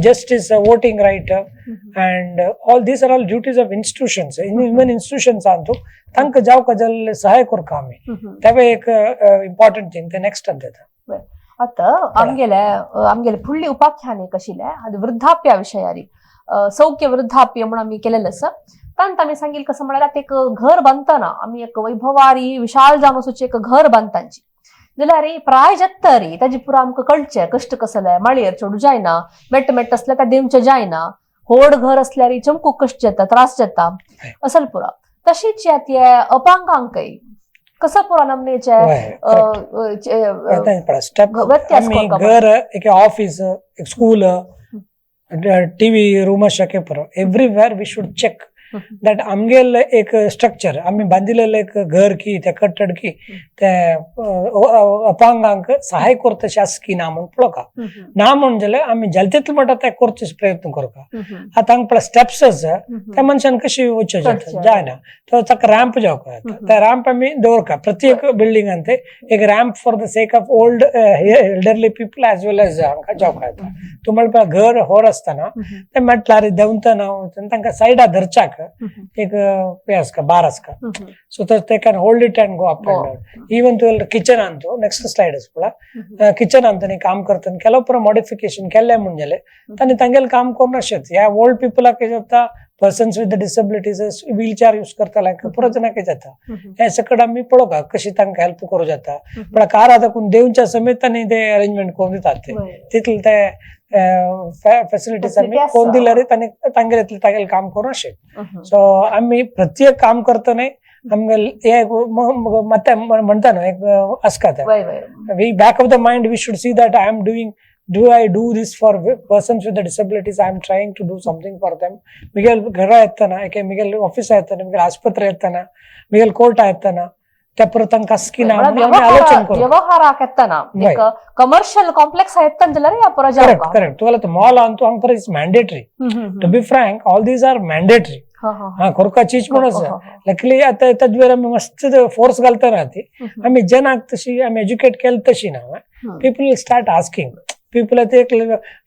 justice voting right and all these are all duties of institutions. Human institutions आहा तांकां जावका जाल्ले सहाय करता आमी तेवे एक इम्पॉर्टंट थिंग ते नेक्स्ट जाता. आता आमगेले फुडली उपाख्यान एक आशिल्ले आनी वृद्धाप्या विशयारी सौख्य वृद्धाप्य म्हणून आमी केलेलें आसा. तांत आमी सांगिल कसं म्हळ्यार एक घर बांदतना आमी एक वैभवारी विशाल जावन वचूचें एक घर बांदतांची जाल्यार प्राय जत्तरी ताजी पुरो आमकां कळचें कश्ट कसले माळयेर चडू जायना, मेट्ट असले ते दिवचे जायना, व्हड घर असल्यार चमकूक कश्ट जाता त्रास जाता असल पुरो. तशीच अपांगांकय कसं पुरो नमनेचे घर एक ऑफिस एक स्कूल टीवी रूम अशें पुरो everywhere we should check that आमगेल एक स्ट्रक्चर आमी बांदिल्लें एक घर की ते कट्टड की ते अपांगांक सहाय करतशें आसा की ना म्हणून पळोवका. ना म्हणून जाल्यार आमी जाले तितले म्हणटा ते करचे प्रयत्न करता. आतां हांगा पळय स्टेप्स आसा त्या मनशान कशी वचचें जायना तो ताका रॅम्प जावका येता. ते रॅम्प आमी दवरका प्रत्येक बिल्डिंगान ते एक ramp for the sake of old elderly people as well as हांकां जावका येता. तूं म्हणल्यार घर व्हड आसतना ते म्हटल्यार देंवतना तांकां सायडा धरच्याक एक हे आसका बार आसका. सो ते can hold it and go up and down. Even तुवें किचनान तूं नेक्स्ट स्लायड आसा पळय किचनान तांणी काम करतना केलो पुरो मॉडिफिकेशन केल्लें म्हणून जालें तांणी तांगेलें काम करून अशेंच ह्या ओल्ड पिपलाक कितें जाता persons with the disabilities wheelchair use करताले पुरो जाणांक जाता. हे सकट आमी पळोवका कशी तांकां हेल्प करूं जाता. पण कार आतां कोण देवच्या समेत तांणी ते अरेंजमेंट करून दितात तितले ते फॅसिलिटीज आमी कोण दिल्यार तांगेलें काम करूं अशें. सो आमी प्रत्येक काम करतना आमगेले हे म्हणटा न्हू एक आसता we back of the mind we should see that I am doing do I do this for persons with the disabilities? I am trying to do something for them. Miguel घरा येतना एक Miguel ऑफिस येतना Miguel आस्पत्रे येतना Miguel court येतना त्या परत तांकां skin आलोचन करूं व्यवहाराक येतना एक कमर्शियल कॉम्प्लेक्स येतना जाल्यार या पुरो जावका. करेक्ट तुला तो मॉल आन तो हांगा is mandatory to be frank all these are mandatory. हा कोरका चीच म्हणून आसा लकली आता तद्वेर आमी मस्त फोर्स घालतना ती आमी जनाक तशी आमी एज्युकेट केली तशी ना people will start asking people ಐತೆ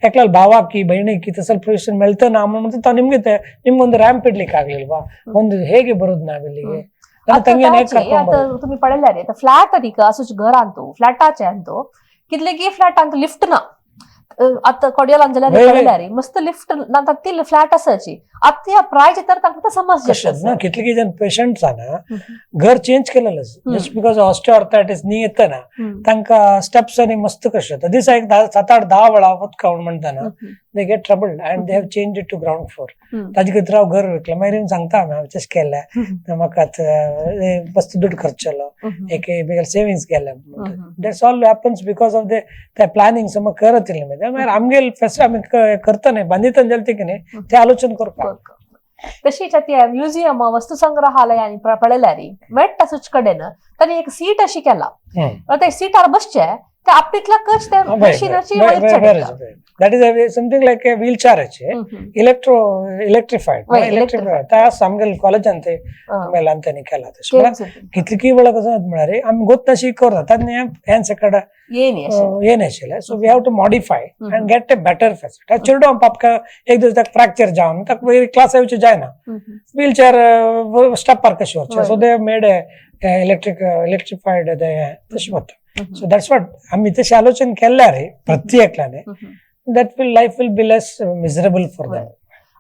ಯಾಕೆ ಭಾವಾಕಿ ಬೈಣಿಕಿ ತಸಲ್ ಪ್ರೊಫೆಷನ್ ಮೆಳ್ತಾನ ಮತ್ತೆ ತಾವ್ ನಿಮ್ಗೊಂದು ರ್ಯಾಂಪ್ ಇಡ್ಲಿಕ್ಕೆ ಆಗ್ಲಿಲ್ವಾ ಒಂದು ಹೇಗೆ ಬರೋದು ನಾವಿಲ್ಲಿಗೆ तुम्ही पळयल्यार आता फ्लॅट अधिक असोच घर आणतो फ्लॅटाचे आणतो कितले की फ्लॅट आणतो लिफ्ट ना आता कोडियाला जाल्यार मस्त लिफ्ट ना ती फ्लॅट असाची आता या प्राइस तर तांकां समस्या ना कितले जण पेशंट्स ना घर चेंज केलेलं जस्ट बिकॉज ऑस्टिओआर्थरायटिस नी येतं ना तांकां स्टेप्स आणि मस्त कशें जाता दिसा एक 7-8-10 वेळा वचकावून म्हणटाना they get troubled and they have change it to ground floor ताजे खातीर हांव घर विकलें मागीर सांगता हांवें तशें केलें म्हाका मस्त दुड्ड खर्च जालो एक सेविंग्स केले that's all happens because of the planning समज करत इल्लें मागीर आमगेल फेस्ट आमी करता न्ही बांदिता जाल्यार ती न्ही ते आलोचन करपाक तशीच त्या म्युझियम वस्तू संग्रहालयांनी पळयल्यार वेट तातूच कडेन ताणी एक सीट अशी केला ते सीटार बसचे ते आपलीतल्या कच त्या मशीनाची that is something like a wheelchair electrified आमगेल कॉलेजान ते मेलांतानी केला तशें कितली वेळा कसं म्हळ्यार आमी गोत तशी करता तातूंत हें सकड येन आशिल्लें so we have to modify and get a better facility चेडू पापका एक दीस ताका फ्रॅक्चर जावन ताका क्लास येवचें जायना व्हीलचेअर स्टेपार कशें व्हरचें सो दे मेड इलेक्ट्रिफायड तशें वता सो दॅट्स वॉट आमी तशें आलोचन केल्यार प्रत्येकाने that life will be less miserable for them.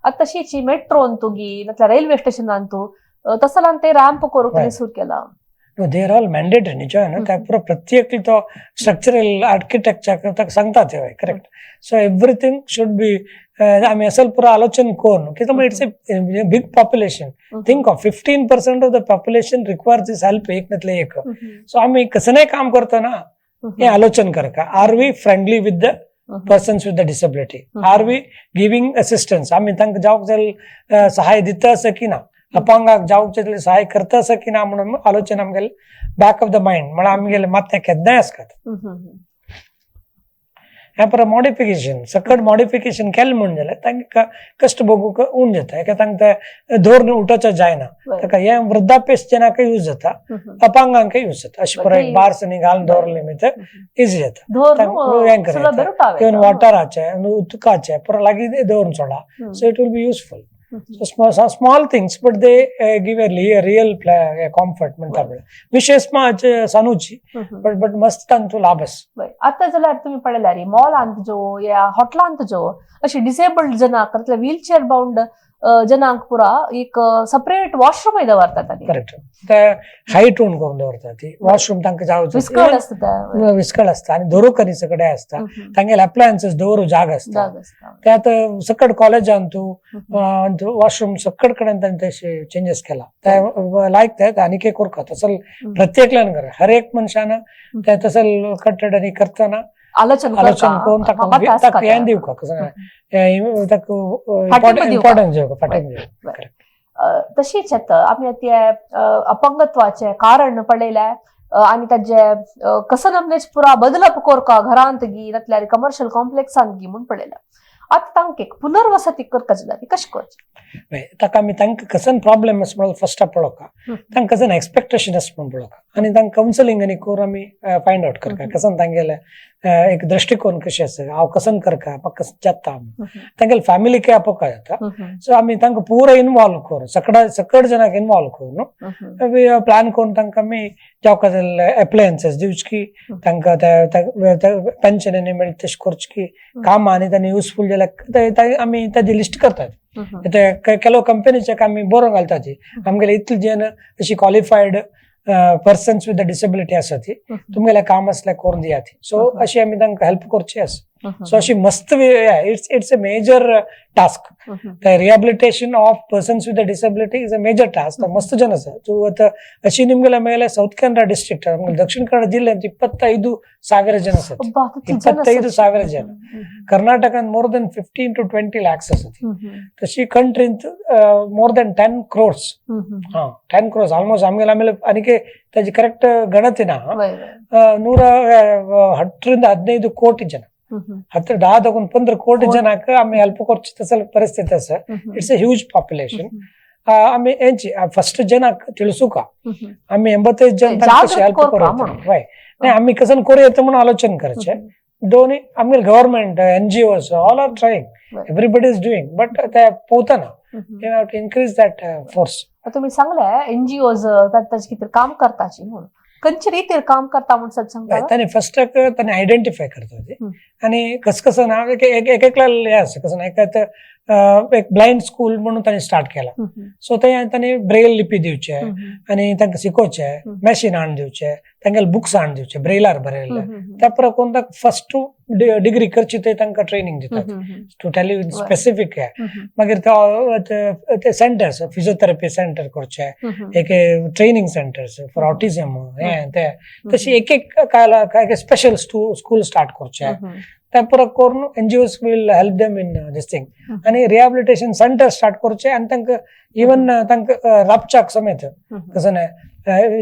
आता तशीच मेट्रो अंतुगी नातल्या रेल्वे स्टेशन अंतु तसलान ते रॅम्प करूक सुरू केला they are all mandatory निजो ना त्या पुरो प्रत्येक तो स्ट्रक्चरल आर्किटेक्चर सांगता ते correct so everything should be आमी असल पुरो आलोचन कोन कित्याक it's a big population think of 15% of the population requires this help एक नातले एक सो आमी कसनय काम करतना हे आलोचन करका are we friendly with the persons with the disability are we giving assistance आमी तांकां जावक जाय सहाय दिता आसा की ना अपंगाक जावक जाय सहाय करता आसा की ना म्हणून आलोचना आमगेले बॅक ऑफ द माइंड म्हळ्यार आमगेले मात ते केन्नाय आसतात हे पर मॉडिफिकेशन सकट मॉडिफिकेशन केलें म्हण जाल्यार तांकां कश्ट भोगूंक उण जाता कित्याक तांकां धोरून उठोवचो जायना ताका हे वृद्धाप्यजनाक यूज जाता अपांगांक यूज जाता अशें पुरो एक बार्स न्ही घालून दवरलें मागीर इजी जाता इवन वॉटराचे उदकाचे पुरो लागीं दवरून सोडा so it will be useful So small things, but they give a real comfort. म्हणटा विशेष सानूची but मस्त तांचो लाभ आसा आता जाल्यार तुम्ही पळयल्यार मॉलांत ज्यो या हॉटेलांत ज्यो अशी डिसेबल्ड जनाक व्हीलचेअर बाउंड जनांक पुरा एक सेपरेट वॉशरूम दवरतात करेक्ट ते हाईट उण करून दवरतात ती वॉशरूम तांकां जावचो विस्कळ आसता आनी धरूक आनी सकडे आसता तांगेले अप्लायन्सेस दवरू जाग आसता ते आतां सकड कॉलेजान तूं वॉशरूम सकड कडेन तांणी तशें चेंजीस केला ते लायक ते आनीक एक करता तसल प्रत्येकल्यान करा हर एक मनशान ते तसल कट्टड करतना आलोचन करून ताका हें दिवपाक इम्पॉर्टन्स दिवपाक फाटीं तशीच आमी ते अपंगत्वाचे कारण पळयल्यार आनी ताजे कसं नमनेच पुरा बदलप करका घरांत गी नातल्यार कमर्शियल कॉम्प्लेक्सांत गी म्हूण पळयल्या आता तांकां एक पुनर्वसती करता जाल्यार कशें करचें ताका आमी तांकां कसन प्रॉब्लेम आसा म्हणून फर्स्ट पळोवका तांकां कसन एक्सपेक्टेशन आसा म्हणून पळोवका आनी तांकां कावन्सिलींग आनी करून आमी फायंड आउट करता कसन तांगेले एक दृष्टिकोन कशें आसा हांव कसन करता म्हाका कस जाता तांगेले फॅमिलीक आपोवपा जाता सो आमी तांकां पुरो इनवॉल्व करून सकड जनाक इनवॉल्व करून प्लॅन करून तांकां आमी जावका जाल्यार एप्लायन्सेस दिवची तांकां पेन्शन आनी मेळटा तशें करची की कामां आनी तांणी युजफूल जाल्यार आमी ताजी लिस्ट करतात केलो कंपनीचे आमी बरो घालता ती आमगेले इतले जन अशी qualified persons with the disability आसा ती तुमगेलें काम आसल्यार करून दिया ती सो अशी आमी तांकां हेल्प करची आसा सो अशी मस्त it's a major task rehabilitation of persons with the disability is a major task मस्त जन आसा तूं आतां अशी निमगेले मेळ्ळे सौथ कನ್ನಡ डिस्ट्रिक्ट दक्षिण कನ್ನಡ जिल्ह्यात 25,000 जन आसात 25,000 जन कर्नाटकान मोर देन 15 to 20 lakhs आसा ती तशी कंट्रींत more than 10 crores 10 crores almost ಆಮೇಲೆ ಅದಕ್ಕೆ ತಾಜಿ ಕರೆಕ್ಟ್ ಗಣತಿ ನಾ 10-15 ಕೋಟಿ ಜನ 10-15 ಕೋಟಿ ಜನಕ್ಕೆ ಆಮೇಲೆ ಹೆಲ್ಪ್ ಕೊಡ್ಚಿ ತಸಲ ಪರಿಸ್ಥಿತಿ ಆಸ ಇಟ್ಸ್ ಎ ಹ್ಯೂಜ್ ಪಾಪ್ಯುಲೇಷನ್ आम्ही यांची फर्स्ट जनाक तिळसू का आम्ही 85 जन कशी हेल्प करू वय नाही आम्ही कसं करू येतं म्हणून आलोचन करचे दोन्ही आम्ही government NGOs all are trying everybody is doing but ते पोवतना you have to increase that force तुम्ही सांगले NGOs ताची कितें काम करताची म्हणून खंयचे रितीर काम करता म्हणून सत्संग ताणे फर्स्ट ताणे आयडेंटिफाय करता आणि कसं ना एक हे आसा कसं ना एक ब्लाइंड स्कूल म्हणून ताणे स्टार्ट केला सो ताणे ब्रेल लिपी दिवचे आणि तांकां शिकोवचे मॅशीन हाडून दिवचे तांकां बुक्स हाडून दिवचे ब्रेलार बरयल्ले त्या प्रमाणे कोण ताका 1st डिग्री करची ते तांकां ट्रेनिंग दितात टू टेल यू स्पेसिफिक मागीर ते सेंटर्स फिजिओथेरपी सेंटर करचे एक ट्रेनिंग सेंटर्स फॉर ऑटिझम हे तशी एक काय स्पेशल स्कूल स्टार्ट करचे त्या परत करून NGOs will help them in this thing आणि रिहॅबिलिटेशन सेंटर स्टार्ट करचे आणि तांकां इवन तांकां राबच्याक समेत कसं नाही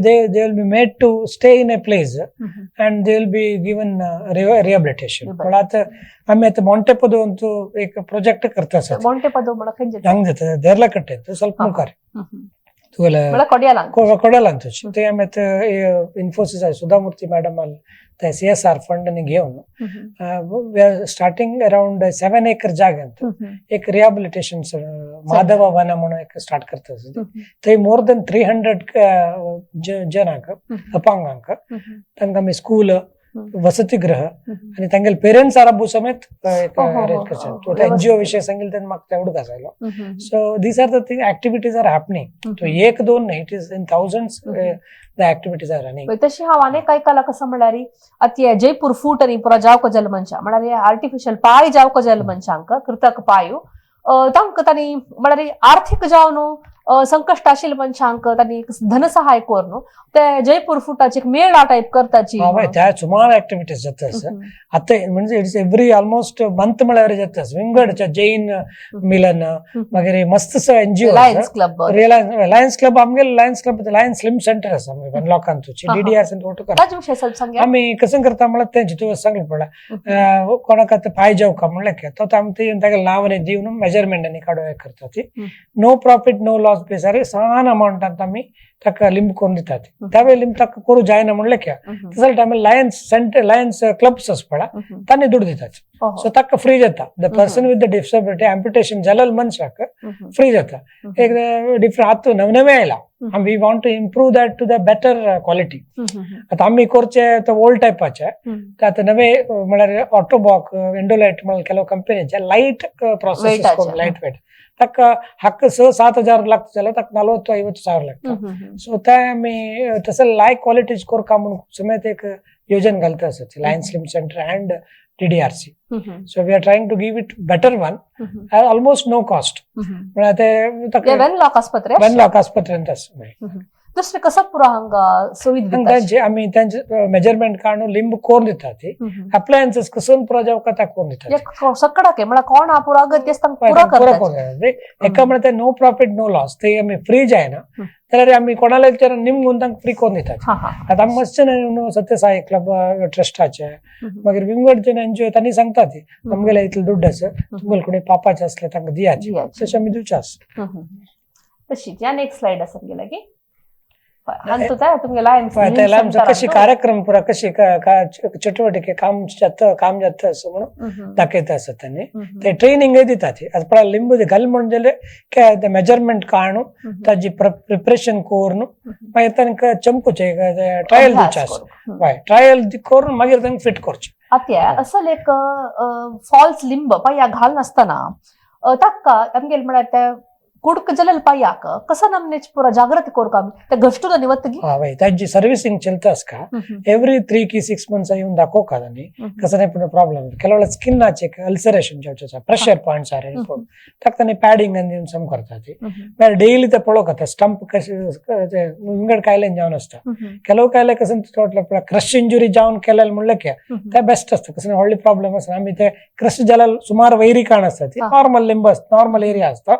they will be made to stay in a place and they will be given rehabilitation पण आता आम्ही आता मोंटेपदो एक प्रोजेक्ट करता सर मोंटेपदो म्हणा खंयचे हंग जाता देरला कट्टे तो ಸ್ವಲ್ಪ मुखार तुला कोड्यालांत ते आम्ही इन्फोसिस आहे सुधामूर्ती मॅडम त्या CSR फंड घेऊन we are starting around 7 acre जाग्यांत एक रिहॅबिलिटेशन माधव वन म्हणून एक स्टार्ट करता थंय मोर देन 300 जनांक अपांगांक तांकां आमी स्कूल वसतिगृह आणि तांगेल पेरेंट्स आराबू समेत अरेंज करता NGO विषय सांगितलं तेन्ना म्हाका तेवढं आसलो so these are the thing activities are happening तो एक दोन नाही it is in thousands the activities are running तशी हांव आनीक आयकलां कसं म्हळ्यार अती जयपूर फूट आणि पुरा जावको जलमंचा म्हळ्यार आर्टिफिशियल पाय जावको जलमंचांक कृतक पायू तांकां तांणी म्हळ्यार आर्थीक जावन संकश्ट आशिल्ल्या मनशांक तांणी धनसहाय करून ते जयपूर फुटाची एक मेळा टाईप करताची त्या सुमार एक्टिविटीज जातात आता म्हणजे इट्स एव्हरी ऑलमोस्ट मंथ म्हळ्यार जातात विंगडच्या जैन मिलन मागीर मस्त NGO लायन्स क्लब आमगे लायन्स स्लिम सेंटर आसा आमगे लोकांचो DDR सेंटर फोटो ताजे विशय ಸ್ವಲ್ಪ सांगा आम्ही कसं करता म्हळ्यार तेंचे तुवें सांगलें पडला कोणाक आतां पाय जेवका म्हणलें तो आमी ताका नांवांनी दिवन मेजरमेंट आनी काडून करता ती नो प्रॉफिट नो लॉस बेसार समान अमाउंटांत आमी ताका लिंब करून दितात त्यावेळी लिंब ताका करू जायना म्हणलें तसल्या टायमार लायन्स क्लब्स आसा पळय तांणी दुड्ड दितात सो ताका फ्री जाता the person with the disability amputation जाल्ल्या मनशाक फ्री जाता एक डिफरंट आतां नवे आयला and we want to improve that to the better quality आता आम्ही करचे तो ओल्ड टाइपाचे आता नवे म्हळ्यार ऑटोबॉक इंडोलाइट म्हळ्यार ಕೆಲವು कंपनीचे लाइट प्रोसेस करून लाइट वेट ताका हक्क 6-7 हजार लागता जाल्यार ताका 40-50 ಸಾವಿರ लागता सो ते आमी तसं लायक क्वालिटीज करका म्हणून समेत एक योजना घालता आसत Lions slim centre and TDRC so we are trying to give it better one at almost no cost म्हळ्यार ते वन लाख आस्पत्रेंत दुसरे कसं पुरा हांगा सुविधा जे आम्ही त्यांचे मेजरमेंट काढून लिंब कोण दितात अप्लायन्सेस कसून पुरा जेवका ताका कोण दितात सकडाके म्हळ्यार कोण हा पुरा अगत्य पुरा करता एका म्हळ्यार नो प्रॉफिट नो लॉस ते आम्ही फ्री जायना जाल्यार आम्ही कोणाला विचारून निमगून तांकां फ्री कोण दितात आता आमी मातशे न्हू सत्यसाई क्लब ट्रस्टाचे मागीर विंगडचे NGO तांणी सांगतात आमगेल्या इतले दुड्ड आसा तुमगेले कोणी पापाचे असले तांकां दियाचे तशें आमी दिवचे आसा तशीच आनी एक स्लाइड आसा गेला की कशी कार्यक्रम पुरा कशी चटुवटिके काम जाता असं म्हणून दाखयता आसत त्यांनी ते ट्रेनिंग दितात आता लिंब घाल म्हणजे मेजरमेंट काडून ताजी प्रिपरेशन करून मागीर तांकां चमकुचे ट्रायल दिवचे आसा ट्रायल करून मागीर तांकां फिट करचे आता असं एक फॉल्स लिंब पांया घाल नासतना ताका आमगेले म्हळ्यार ते कुडक जल्लेल पांयाक कसं नमनेच पुरा जागृती करूं आमी ते घश्टून आनी वत्तगी ताजी सर्विसिंग चलतास का एव्हरी 3 की 6 मंथ्स येऊन दाखोवका तांणी कसं नाही पुणे प्रॉब्लेम ಕೆಲವು स्किनाचे अल्सरेशन जावचे प्रेशर पॉइंट्स आर रिपोर्ट ताका तांणी पॅडिंग आनी दिवन सम करता ती मागीर डेली ते पळोवता स्टंप कशें विंगड कायलेन जावन आसता ಕೆಲವು कायले कसं टोटल क्रश इंजुरी जावन केलेले म्हणलें ते बेस्ट आसता कसं व्हडली प्रॉब्लेम आसता आमी ते क्रश जाल्यार सुमार वैरी काण आसता ती नॉर्मल लिंब नॉर्मल एरिया आसता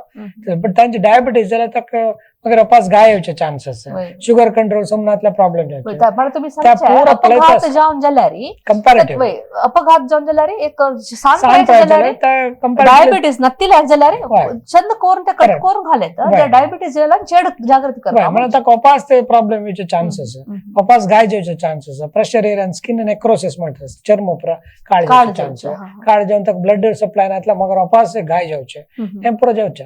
बट तांची डायबिटीज जाल्यार ताका मगर वापस गाय येवचे चान्सेस वय. शुगर कंट्रोल सोमनाथला प्रॉब्लेम वय, जावचे पण तुम्ही त्या सांगता पूरा अपघात पळयतास. जावन जाल्यारी कंपॅरेटिव्ह वय, अपघात जावन जाल्यारी एक सांत सांत जाल्यारी कंपॅरेटिव्ह डायबिटीज नत्तिल्याक जाल्यारी वय. चंद कोरून ते कट Correct. करून घालत वय. डायबिटीज जाल्यार चेड जागृती करता म्हणून ताका वापस ते प्रॉब्लेम येवचे चान्सेस वापस गाय जेवचे chances pressure area skin necrosis म्हणटा चर्म उपरा काळ काळ जेवचे चान्सेस जावचे, काळ जेवन ताका ब्लड सप्लाय नातला मगर वापस गाय जेवचे हें पुरो जेवचे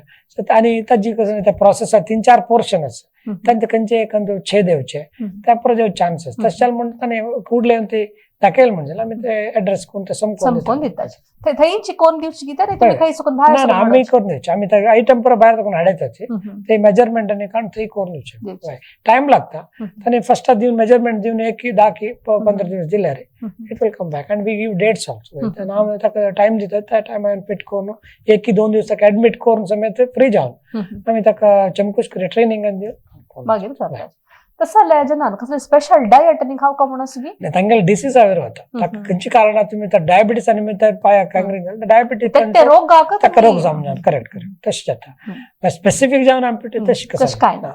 आनी ताजी कसं त्या प्रोसेसा 3-4 पोर्शन आसा तांचे खंयचे एखादो छेद येवचे त्या पुरो जेवचे चान्सेस तशें म्हणटा कुडले ते दाखयल म्हणजे आमी ते एड्रेस करून ते संपून दितात थंयची कोण दिवची कितें तुम्ही खंय सकून भायर ना सरून आमी करून दिवचे आमी त्या आयटम पुरो भायर तकून हाडयताचे ते मेजरमेंट आनी काडून थंय करून दिवचे टायम लागता ताणी फर्स्ट दिवन मेजरमेंट दिवन 1-10-15 दीस दिल्यार it will come back and we give dates also हांव ताका टायम दितात त्या टायमान फिट करून 1-2 दीस ताका एडमिट करून समेत फ्री जावन आमी ताका चमकूश करी ट्रेनिंगान दिवन मागीर करतात तसं जाल्यार जेन्ना कसले स्पेशल डायट आनी खावपा म्हणून सुगी तांगेले डिसीज आवेर वता ताका खंयची कारणां तुमी डायबिटीस आनी त्या पांयाक कांकरींग डायबिटीस ते रोग ताका रोग जावंक ना करेक्ट तशें जाता स्पेसिफीक जावन आमी तशें कांय ना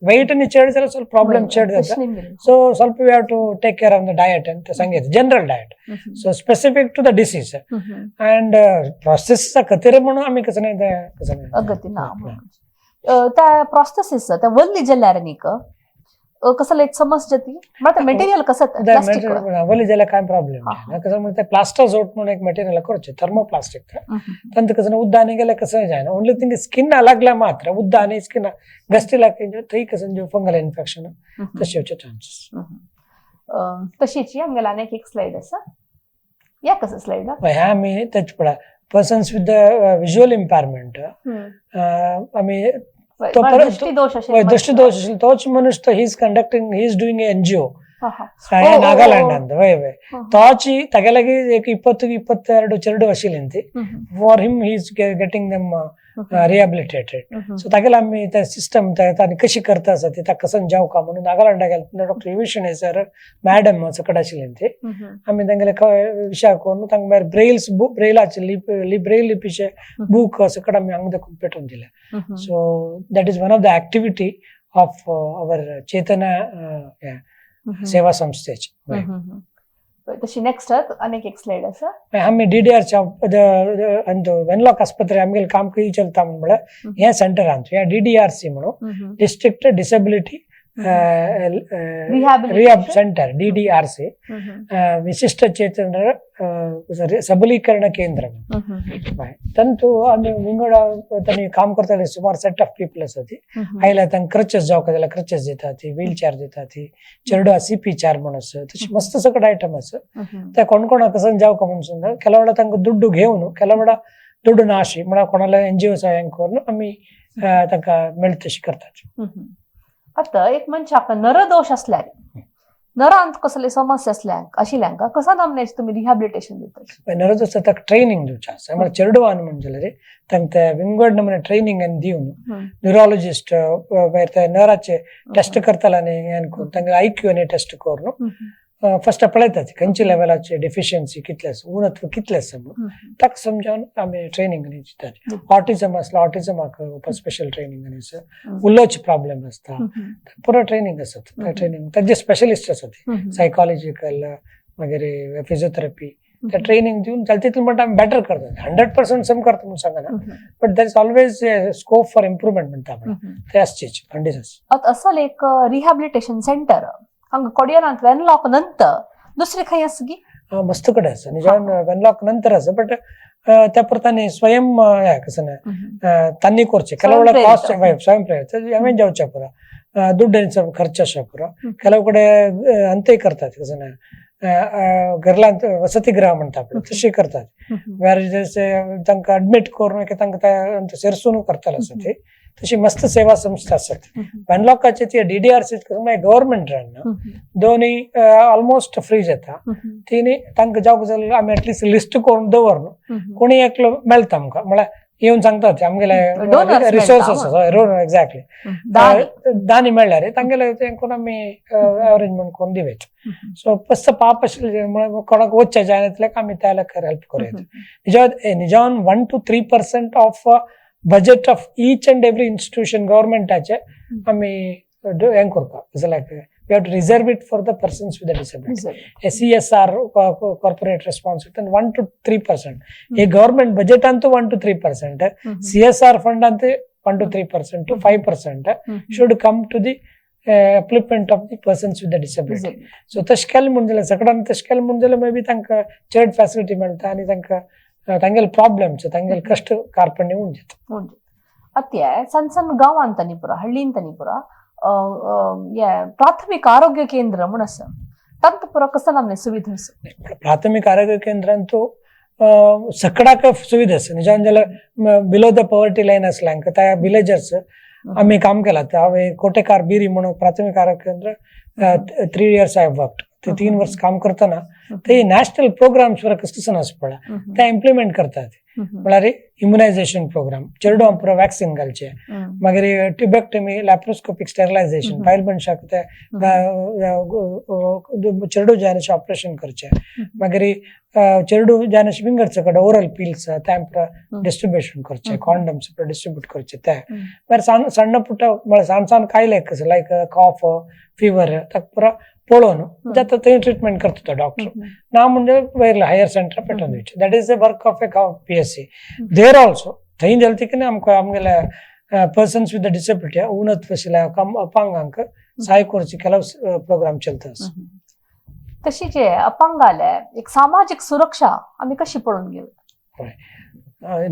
weight आनी चड जाल्यार ಸ್ವಲ್ಪ प्रॉब्लेम चड जाता सो ಸ್ವಲ್ಪ we have to take care of the diet आनी ते सांगेत general diet so specific to the disease and process खातीर म्हणून आमी कसं नाही अगती ना त्या प्रोसेस त्या वल्ली जाल्यार न्ही कसं एक समस्या ती मटेरियल कसं वली जाल्यार कांय प्रॉब्लेम ना कसं म्हणजे प्लास्टर जोट म्हणून एक मटेरियल करचे थर्मोप्लास्टिक तंत कसं उद्दा आनी गेल्यार कसं जायना ओन्ली थिंग स्किन लागल्या मात्र उद्दा आनी स्किन गस्तीला थंय कसं फंगल इन्फेक्शन तशें येवचे चान्सेस तशीच आमगेला आनी एक स्लाइड आसा या कसं स्लाइड ह्या आमी तेच पळय persons with the visual impairment आमी दृष्टिदोष असेल तोच मनुष्य तो ही इज डुईंग एनजीओ नागालँडांत वय वय तोची तागे लागीं एक 20-22 चेडूं आशिल्लीं for him he is getting them rehabilitated so तागेले आमी ते सिस्टम तांणी कशी करता आसा ती ताका कसं जावका म्हणून नागालँडा गेले डॉक्टर युविशणे सर मॅडम सकट आशिल्लीं ती आमी तांगेले विचार करून तांकां भायर ब्रेलाचे ब्रेल लिपीचे बूक सकट आमी हांगा देखून पेटोवन दिले so that is one of the activity of our Chetana Seva संस्थेची तशी नेक्स्ट अनेक एक स्लाइड आसा आमी डीडीआरच्या वेनलॉक आस्पत्रे आमगेलें काम खंय चलता म्हळ्यार हे सेंटर आमचें हे डीडीआरसी म्हणून district disability rehab centre DDRC विशिष्ट चेतन सबलीकरण केंद्र तंतु आमी विंगड तांणी काम करताले सुमार सेट ऑफ पीपल आसा ती आयल्या तांकां क्रचेस जावका जाल्यार क्रचेस दिता ती व्हील चेअर दिता ती चेडूं सीपी चेअर म्हणून आसा तशी मस्त सकट आयटम आसा त्या कोण कसं जावका म्हणून सुद्दां ಕೆಲವಡ तांकां ದುಡ್ಡು घेवन ಕೆಲವಡ ದುಡ್ಡು नाशी म्हळ्यार कोणाला एनजीओ सहाय्य करून आमी तांकां मेळटा तशी करतात आता एक मनशाक नरदोष असल्यार नरांत कसले समस्या आशिल्ल्यांक कसा नमनेच तुम्ही रिहॅबिलिटेशन दितात नरदोष ताका ट्रेनिंग दिवचें आसा म्हळ्यार चेडूं आनी म्हणजे तांकां विंगड नमुने ट्रेनिंग आनी दिवन न्युरोलॉजिस्ट ते नराचे टेस्ट करताले आनी हें करून तांकां आयक्यू आनी टेस्ट करून फर्स्ट पळयतात खंयच्या लेवलाचे डेफिशियन्सी कितले आसा उणत्व कितले आसा म्हणून ताका समजावन आमी ट्रेनिंग दितात ऑटिझम आसलो ऑटिझमाक स्पेशल ट्रेनिंग आनी आसा उलोवचे प्रॉब्लेम आसता पुरो ट्रेनिंग आसा ट्रेनिंग ताजे स्पेशलिस्ट आसा सायकोलॉजिकल मागीर फिजिओथेरपी त्या ट्रेनिंग दिवन जाल्यार तितून म्हणटा आमी बेटर करतात 100% सम करता म्हणून सांगना but there is always scope for improvement म्हणटा ते आसचेच कंडिशन्स असल एक रिहॅबिलिटेशन सेंटर हांगा कोडयारांत वेनलॉक नंतर दुसरे खंय आसा गी मस्त कडेन आसा निजान वेनलॉक नंतर आसा बट त्या परतांनी स्वयं कसं तांणी करचें ಕೆಲವು ಕಾಸ್ಟ್ ಸ್ವಯಂ ಪ್ರೇರಿತ हांवें जावचें पुरो ದುಡ್ಡು ಖರ್ಚು आसा पुरो ಕೆಲವು ಕಡೆ अंतय करतात कसं घरलांत वसतिगृह म्हणटा पळय तशी करतात वेर तांकां एडमिट करून तांकां सेरसून करताले आसा ती तशी मस्त सेवा संस्था आसात वेनलॉकाचे ती डीडीआरसी गव्हर्मेंट रन दोन्ही ऑलमोस्ट फ्री जाता तिनी तांकां जावंक जाल्यार आमी एटलिस्ट लिस्ट करून दवरून कोणी एकलो मेळटा आमकां म्हळ्यार येवन सांगतात आमगेले रिसोर्सेस एक्झॅक्टली दानी मेळ्ळ्यार तांगेले करून आमी अरेंजमेंट करून दिवेत सो मस्त पाप आशिल्ले कोणाक वचचे जायना आमी त्या हेल्प करूं निजान 1 to 3% of budget of each and every institution government ache ami हें करता is like we have to reserve it for the persons with a disability. A CSR corporate responsibility 1 to 3%. A government budget antu 1 to 3%. CSR fund ante 1 to 3% to 5% should come to the upliftment of the persons with the disability. So तशकेल म्हणजे सगळ्यां तशकेल म्हणजे may be तांकां चड facility मेळटा आनी तांकां तांगेले problems तांगेले कष्ट कार्पण्य उण जाता. ಅತ್ಯ ಸಣ್ಣ ಸಣ್ಣ ಗಾಂವ್ ಅಂತಾನಿ ಪುರ ಹಳ್ಳಿ ಅಂತಾನಿ ಪುರ ಪ್ರಾಥಮಿಕ ಆರೋಗ್ಯ ಕೇಂದ್ರ ಮುಣಸ ತಂತ ಪುರ ಕಸ ನಮ್ನೆ ಸುವಿಧೆ प्राथमिक आरोग्य केंद्रांतू सगळ्याक सुविधा आसा निजान जाल्यार बिलो द पॉवर्टी लायन आसल्यांक त्या विलेजर्स आम्ही काम केला हांवें कोटेकार बिरी म्हणून प्राथमिक आरोग्य केंद्र 3 years हांवें वर्कड ते 3 वर्स काम करतना ते नॅशनल प्रोग्राम्स वर कसं आस पडला ते इम्प्लिमेंट करतात म्हळ्यार इम्युनायझेशन प्रोग्राम चेडू पुरो वॅक्सीन घालचे मागीर ट्युबेक्टमी लॅप्रोस्कोपिक स्टेरिलायझेशन पायल मनशाक ते चेडू जायनाचे ऑपरेशन करचे मागीर चेडू जायनाचे फिंगर सकट ओरल पिल्स ते डिस्ट्रिब्युशन करचे कॉन्डम्स डिस्ट्रिब्यूट करचे ते मागीर सಣ್ಣ ಪುಟ್ಟ ಸಣ್ಣ ಸಣ್ಣ ಕಾಯಿಲೆ लायक कॉफ फीवर ताका पुरो पळोवन जाता थंय ट्रिटमेंट करता तो डॉक्टर ना म्हणजे वयरले हायर सेंटर पेटोवन दिवचे that is the work of A PSC there also थंय जालें ती आमकां आमगेल्या पर्सन्स विथ द डिसेबिलिटी उन्नत वशिल्या अपांगांक सहाय करचे ಕೆಲವು प्रोग्राम चलता. तशी जे अपंगाले एक सामाजिक सुरक्षा आम्ही कशी पळोवन घेऊ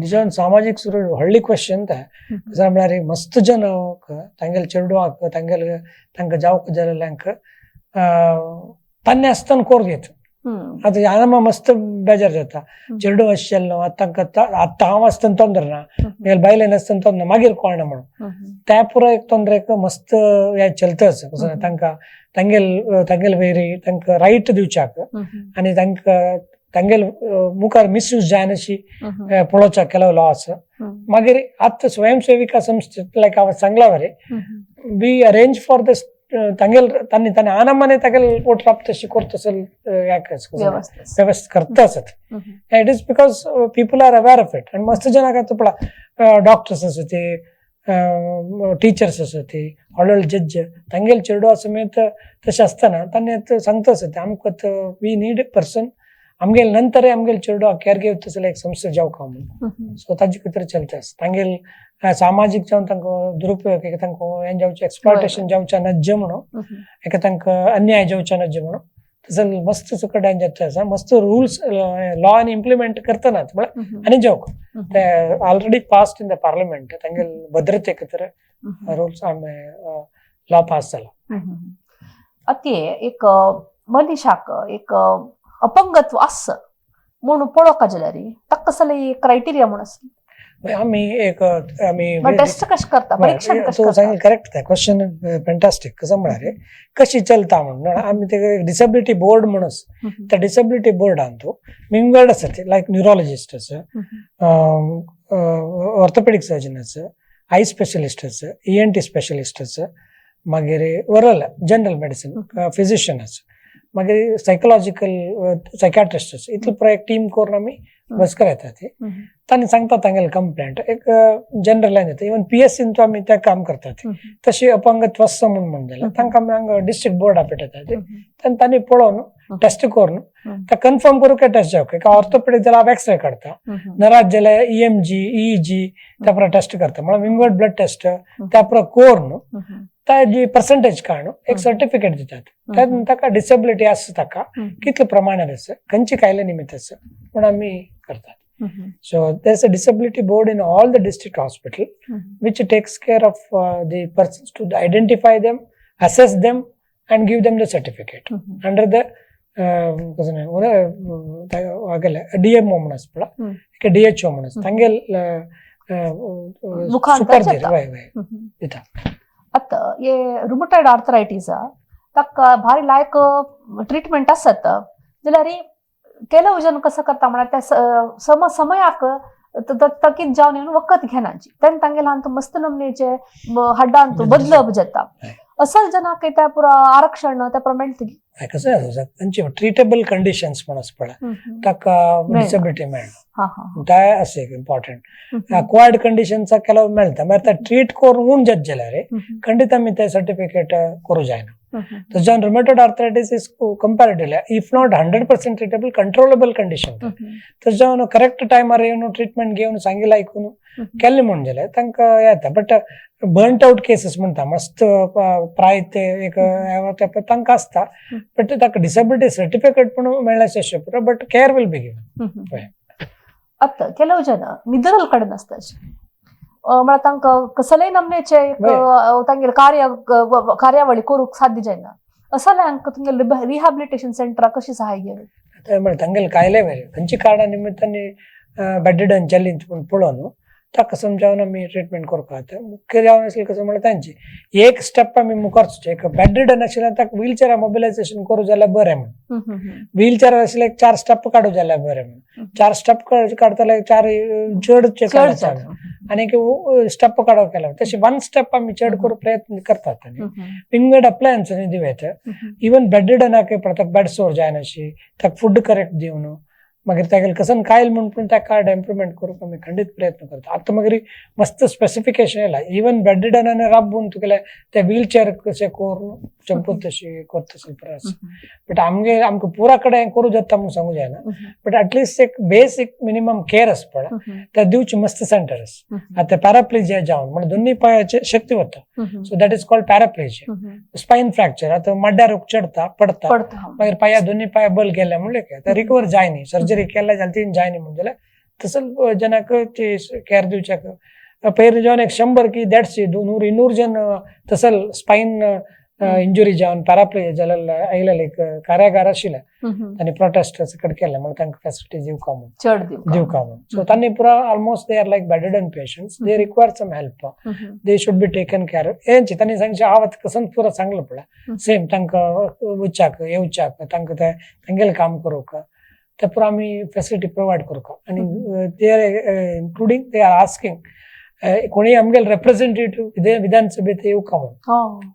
निजान सामाजिक सुरक्षा व्हडली क्वेश्चन ते म्हळ्यार मस्त जन तांगेले चेडवाक तांकां जावंक जाल्ल्यांक तन्ने आसतना कोर घेत आतां हांगा मस्त बेजार जाता चेडू आसचेल्लो आतां हांव आसतना तोंदर ना म्हगेले बायलेन आसतना तोंदर मागीर कळना म्हणून त्या पुरो एक तोंदरेक मस्त हे चलताच तांगेल वयरी तांकां रायट दिवच्याक आनी तांगेल मुखार मिसयूज जायनाशी पळोवच्याक केलो लॉ आसा मागीर आतां स्वयंसेविका संस्थे लायक हांवें सांगला वरे वी अरेंज फॉर द तांगेल तांणी आनमाने तांगेल वोट राबता तशी करता व्यवस्था करता आसत it is because people R aware of it आनी मस्त जनाक आतां पळय डॉक्टर्स आसा ते टीचर्स आसा ते व्हडले जज तांगेल चेडवा समेत तशें आसतना तांणी सांगता आसा ते आमकां वी नीड ए पर्सन आमगेल नंतर आमगेल चेडवा केअर घेवता तसले एक संस्था जावका म्हणून सो ताजे भितर चलता तांगेल सामाजीक जावन तांकां दुरुपयोग एक तांकां हें जावचें एक्सप्लॉयटेशन जावचें नज्य म्हणून एक तांकां अन्याय जावचें नज्य म्हणून तसले मस्त सकट हें जाता आसा मस्त रुल्स लॉ आनी इम्प्लिमेंट करतनात म्हळ्यार आनी जावक ते already passed in the parliament तांगेल भद्रते खातीर रुल्स लॉ पास जाला. अती एक मनशाक एक अपंगत्व आस म्हणून पळोवका जाल्यार ताका कसले क्रायटेरिया म्हूण आसा आमी टेस्ट कशें करता परीक्षण कशें करता करेक्ट ते क्वेश्चन फॅन्टास्टीक कसं म्हळ्यार कशी चलता म्हणून आमी ते डिसेबिलिटी बोर्ड म्हणून आसा त्या डिसेबिलिटी बोर्डान तूं विंगड आसा ते लायक न्युरोलॉजिस्ट आसा ऑर्थोपेडिक सर्जन आसा आई स्पेशलिस्ट आसा ENT स्पेशलिस्ट आसा मागीर ओरल जनरल मेडिसिन फिजिशियन आसा मागीर सायकोलॉजिकल सायकॅट्रिस्ट आसा इतलो पुरो एक टीम करून आमी बसकर येता ती तांणी सांगता तांगेले कंप्लेंट एक जनरल लायन येता इवन PSC तूं आमी ते काम करतात तशी अपंगत्व आसा म्हणून जाल्यार तांकां आमी हांगा डिस्ट्रिक्ट बोर्डा पेटयता तेन्ना तांणी पळोवन टेस्ट करून ते कन्फर्म करूं काय टेस्ट जावं एक ऑर्थोपेडिक जाल्यार एक्सरे काडता नराज जाल्यार EMG EEG त्या पुरो टेस्ट करता म्हळ्यार विंगड ब्लड टेस्ट त्या पुरो करून ताजी पर्संटेज काडून एक सर्टिफिकेट दितात ताका डिसेबिलिटी आसा ताका कितले प्रमाणात आसा खंयची कायले निमित्त आसा म्हूण आमी करतात. So there's a disability board in all the district hospital which takes care of the persons to identify them, assess them and give them the certificate under the DMO म्हणून आसता DHO म्हणून आसता तांगेल सुपरवायझर दिता. आता ये रुमटॉइड arthritis ताका भारी लायक treatment आसत जाल्यार केलो जन कसं करता म्हळ्यार त्या समयाक तकीत जावन येवन वखद घेनाची तेन्ना तांगेले हांतू मस्त नमनेचे हड्डांतू बदलप जाता असल जनाक त्या पुरो आरक्षण त्या पुरो मेळटा कसं तांची ट्रिटेबल कंडिशन्स म्हणून पडला ताका डिसेबिलिटी मेळना ते असे इंपॉर्टंट अक्वायर्ड कंडिशन्स ಕೆಲವು मेळता मागीर ट्रीट करून उण जत जाल्यार खंडीत आमी ते सर्टिफिकेट करूं जायना तशें rheumatoid arthritis is comparatively if not 100% treatable controllable condition तशें करेक्ट टायमार येवन ट्रिटमेंट घेवन सांगिल्लें आयकून केल्लें म्हण जाल्यार तांकां येता बट बर्नट आउट केसीस म्हणटा मस्त प्राय ते एक तांकां आसता बट ताका डिसेबिलिटी सर्टिफिकेट पण मेळ्ळें पुरो but care will be given आता ಕೆಲವು ಜನ ನಿದ್ರಲ್ ಕಡೆ ನಸ್ತಾಚೆ मला तांकां कसलेय नमनेचे तांगेले कार्यावळी करूंक साध्य जायना असल्यांक तुमगेले रिहॅबिलिटेशन सेंटरा कशी सहाय घेवं तांगेले कायले वेरे खंयची कारणा निमित्तान बेडिडन जाली पूण पळोवन ताका समजावन आमी ट्रिटमेंट करपाक जाता मुख्य जावन आसलें कसं म्हणल्यार तांची एक स्टेप आमी मुखार एक बेडिडन आशिल्ल्या ताका व्हीलचेअर मोबिलायजेशन करूं जाल्यार बरें म्हणून व्हीलचेअर आसले 4 स्टेप काडूं जाल्यार बरें म्हणून 4 स्टेप काडटले 4 चड आनी स्टेप काडूं केला तशें 1 स्टेप आमी चड करूं प्रयत्न करतात विंगड अप्लायन्स दिवं इवन बेडिडनाक ताका बेड सोर जायनाशी ताका फूड करेक्ट दिवन मागीर तागेले कसन कायल म्हणून ताका इम्प्रुवमेंट करूंक आमी खंडीत प्रयत्न करता आतां मागीर मस्त स्पेसिफिकेशन येयला इवन बेडिडनान राबून तुगेले ते व्हीलचेअर कशें करून चंपूत तशी करता परस बट आमकां पुरा कडेन करूं जाता म्हूण सांगूं जायना बट एटलिस्ट एक बेसिक मिनिमम केअर आसा पळय ते दिवची मस्त सेंटर आसा आतां पॅराप्लेजिया जावन म्हणजे दोन्ही पायाचे शक्ती वता so that is called paraplegia spine fracture आतां मड्ड्यार चढता पडता मागीर पाया दोन्ही पाय बल गेले म्हणले ते रिकवर जायनी सर्जरी केल्या जाल्यार ती जायनी म्हणजे जाल्यार तसं जनाक केअर दिवच्याक पयर जावन एक 100 की 150 जन तसल स्पाइन इंजुरी जावन पॅराप्लेजिया जाल्यार आयलेले एक कार्यागार आशिल्ले तांणी प्रोटेस्ट सकट केले म्हणजे तांकां फॅसिलिटी दिवका म्हणून सो तांणी पुरा almost they are like bedridden patients they require some help they should be taken care हेंची तांणी सांगचे हांव कसन पुरा सांगलो पळय सेम तांकां वचच्याक येवच्याक तांकां ते तांगेलें काम करूंक ते पुरा आमी फॅसिलिटी प्रोवायड करूंक आनी they are including they are asking कोणी आमगेले रिप्रेझेंटेटिव्ह विधानसभेत येवका म्हणून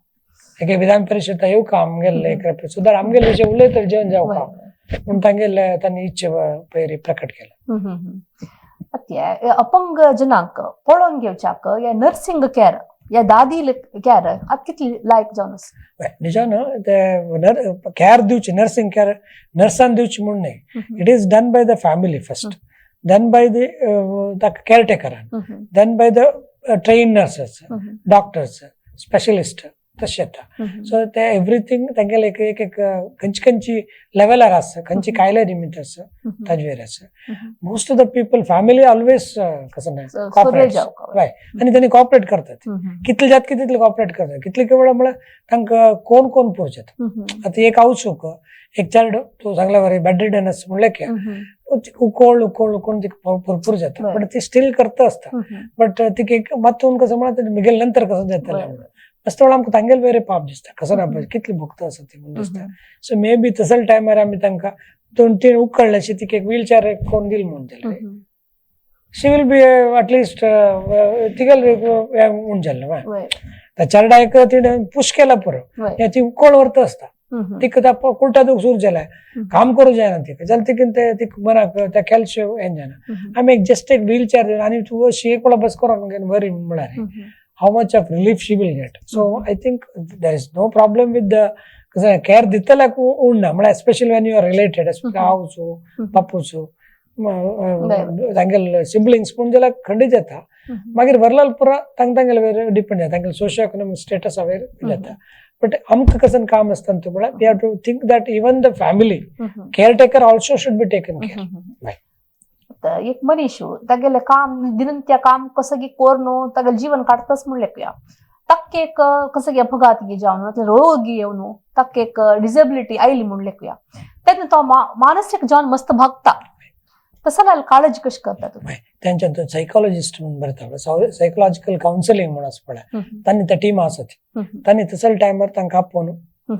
एक विधान परिषद येवका आमगेले एक सो दॅट आमगेले जे उलयतले जेवण जावका म्हणून तांगेले तांणी इच्छे पयरी प्रकट केला अपंग जनांक पळोवन घेवच्याक या नर्सिंग केअर या दादी केअर आता कितली लायक जावन आसा निजान ते केअर दिवची नर्सिंग केअर नर्सान दिवची म्हूण न्ही it is done by the family first then by the केअरटेकरान then by the trained nurses doctors specialist तशें येता सो ते एवरीथिंग तांगेले एक खंयची लेवलार आसा खंयची कायले निमित्त आसा ताजेर आसा most of the people family always कसं नाही कॉपरेट आनी तांणी कॉपरेट करतात कितले जात तितले कॉपरेट करतात कितले केवळ म्हळ्यार तांकां कोण पुरचेत आतां एक आवचूक एक चाइल्ड तूं सांगला बरें बेडिडन आसा म्हणलें की उकोळ भरपूर जाता बट ती स्टील करता आसता बट ती मातून कसं म्हळ्यार मिगेल नंतर कसं जातलें मस्त वेळा आमकां तांगेले वेरे पाप दिसता कसं ना कितली भुक्त आसा ती म्हणून दिसता सो मे बी तसल टायमार आमी तांकां 2-3 उकळ्ळेशी तिका एक व्हीलचेअर करून दिल म्हणून जाल्यार शी विल बी एटलिस्ट तिगेल उण जाल्लें चेडा एक तिणें पुश केला पुरो ती उकोळ व्हरता आसता तिका कुर्टा दूख सुरू जाल्यार काम करूं जायना तिका जाल्यार तिका मनाक त्या केल्शे हें जायना आमी एक जस्ट एक व्हीलचेअर आनी तूं अशी एक वेळा बस करून बरी म्हळ्यार how much of relief she will get. So I think there is no problem with the care दितल्याक उरना म्हळ्यार especially when you are related आवचो बापूचो तांगेले सिबलिंग्स पूण जाल्यार खंडीत जाता मागीर व्हरलेलो पुरा तांगेले डिपेंड जाता तांगेले सोशियो इकॉनॉमिक स्टेटसावेर जाता बट आमकां कसं काम आसता तो म्हळ्यार we have to think that even the family caretaker also should be taken care एक मनीसू तागेले काम दिननित्य काम कसं कोरनो तागेले जीवन काढतच म्हणलें तक्के कसं अपघात जावन रोगी येवन तक्के डिसेबिलिटी आयली म्हणलें तेन्ना तो मानसिक जावन मस्त भगता तसं जाल्यार काळजी कशी करता तुम्ही त्यांच्या सायकोलॉजिस्ट म्हणून बरता सायकोलॉजिकल काउन्सिलिंग म्हणून आसा पळय तांणी त्या टीम आसात तांणी तसल टायमार तांकां आपोवन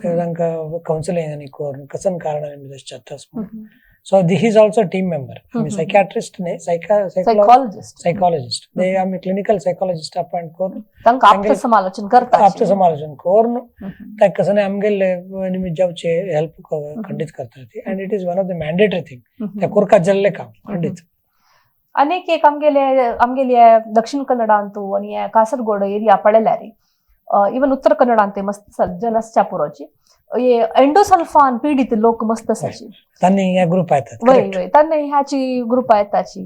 तांकां काउन्सिलिंग आनी करून कसन कारणांनी जाता So he is also a team member. आम्ही psychiatrist ने psychologist they आम्ही clinical psychologist appoint करून तांकां आत्मसमालोचन करता आत्मसमालोचन करून ताका कसं आमगेले निमित्त जावचे हेल्प खंडित करता and it is one of the mandatory thing त्या कुरका जल्ले काम खंडित अनेक एक आमगेली दक्षिण कन्नडांतू आणि कासरगोड एरिया पळयल्यारी इवन उत्तर कन्नडांत मस्त जनसच्या पुरोची एंडोसल्फान पीडित लोक मस्त असाची तांणी ह्या ग्रुप येतात वय वय तांणी ह्याची ग्रुप येताची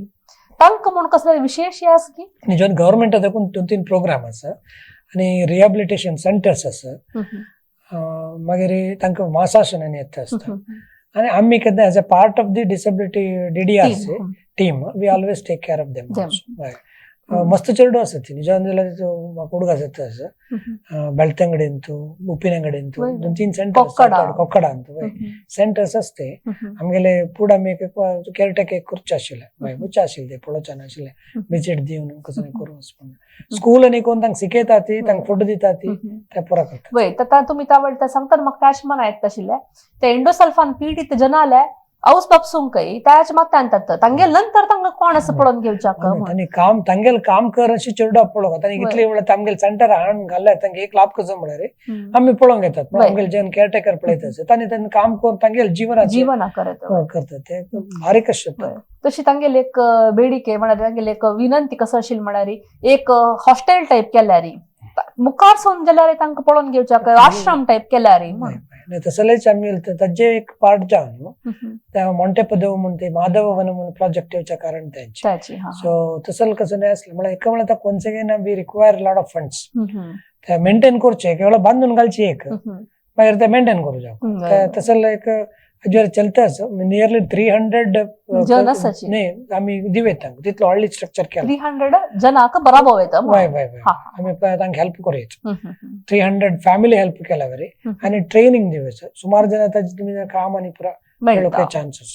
तांकां म्हण कसले विशेष आस की निजन गव्हर्नमेंट देखून 2-3 प्रोग्राम आसा आणि रिहॅबिलिटेशन सेंटर्स आसा मागीर तांकां मासाशनांनी येता आसता आणि आम्ही केन्ना as a part of the disability DDR's team we always take care of them मस्त चेडू आसा ती निजन जाल्यार म्हाका आसा बेळतंगडेंतू उपिनंगडेंतू 2-3 सेंटर्स कोक्कडांतू सेंटर्स आसते आमगेले फूड आमी केअरटेक करचे आशिल्ले मुचे आशिल्ले पळोवचे नाशिल्ले विजिट दिवन कसं करूं स्कूल आनी कोण तांकां शिकयता ती तांकां फूड दिता ती ते पुरा करता वय तुमी त्या सांगता म्हाका त्याच मना येत आशिल्ले ते एंडोसल्फान पीडित जनाले औस बापसूंकय त्याच मागता आणतात तांगेल नंतर तांकां कोण असं पळोवन घेवच्याक तांणी काम तांगेल काम कर अशी चेडू पळोवता तांणी इतले वेळ तांगेल सेंटर हाडून घाल्ले तांकां एक लाभ कसो म्हळ्यार आमी पळोवंक घेतात आमगेल जेन केअरटेकर पळयता तांणी काम करून तांगेल जीवना करतात ते भारी कश्ट तशी तांगेल एक बेडीके म्हळ्यार तांगेल एक विनंती कसो आशिल्ली म्हळ्यार एक हॉस्टेल टाईप केल्यारी मुखार सोन जाल्यार तांकां पळोवन घेवच्याक आश्रम टाईप केल्यारी तसलेच आम्ही ताजे एक पार्ट जावन त्या मोंटेपदव म्हणून ते माधवन म्हणून प्रोजेक्ट येवच्या कारण त्यांची सो तसल कसं नाही असलं म्हळ्यार एका म्हळ्यार कोणसे we require lot of funds ते मेंटेन करचे केवळ बांधून घालची एक मागीर ते मेंटेन करू जाव तसल एक हाजेर चलताच नियरली 300 आम्ही दिवेत तितलो व्हडली स्ट्रक्चर केला 300 जनाक बराबर येता वय आम्ही तांकां हेल्प करूं 300 फॅमिली हेल्प केला वरी आणि ट्रेनिंग दिवस सुमार जन तुम्ही काम आणि पुरा मेळोवपाचे chances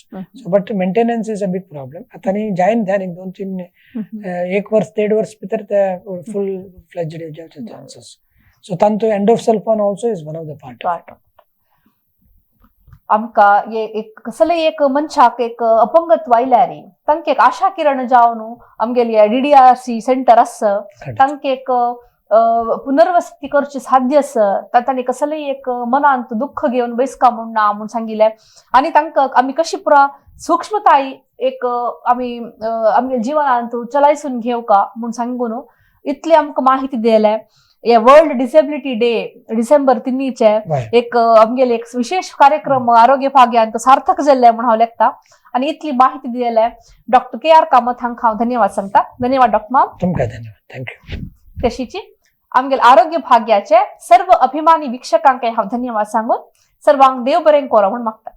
but maintenance is a big problem आतां जायन ध्यान 2-3 1 वर्ष 1.5 वर्ष भितर ते फुल फ्लेज्ड येवचे चान्सेस सो तांतू endosulfan also is one of the part आमकां एक कसले एक मनशाक एक अपंगत्व आयल्यारी तांकां एक आशा किरण जावन आमगेली DDRC सेंटर आसा तांकां एक पुनर्वसती करची साध्य आसा तांणी कसले एक मनांत दुःख घेवन बसका म्हूण ना म्हूण सांगिल्ले आणि तांकां आमी कशी पुरा सूक्ष्मताय एक आमी आमगे जिवनांत चलायसून घेवका म्हूण सांगून इतली आमकां माहिती दिले या वर्ल्ड डिसेबिलिटी डे डिसेंबर 3 एक आमगेले एक विशेष कार्यक्रम आरोग्य भाग्यांत सार्थक जाल्ले म्हूण हांव लेखता आणि इतली माहिती दिले डॉक्टर KR कामत हांकां हांव धन्यवाद सांगता धन्यवाद डॉक्टर माम तुमकां धन्यवाद थँक्यू तशीची आमगेल आरोग्य भाग्याचे सर्व अभिमानी वीक्षकांक हांव धन्यवाद सांगून सर्वांक देव बरें करो म्हूण मागता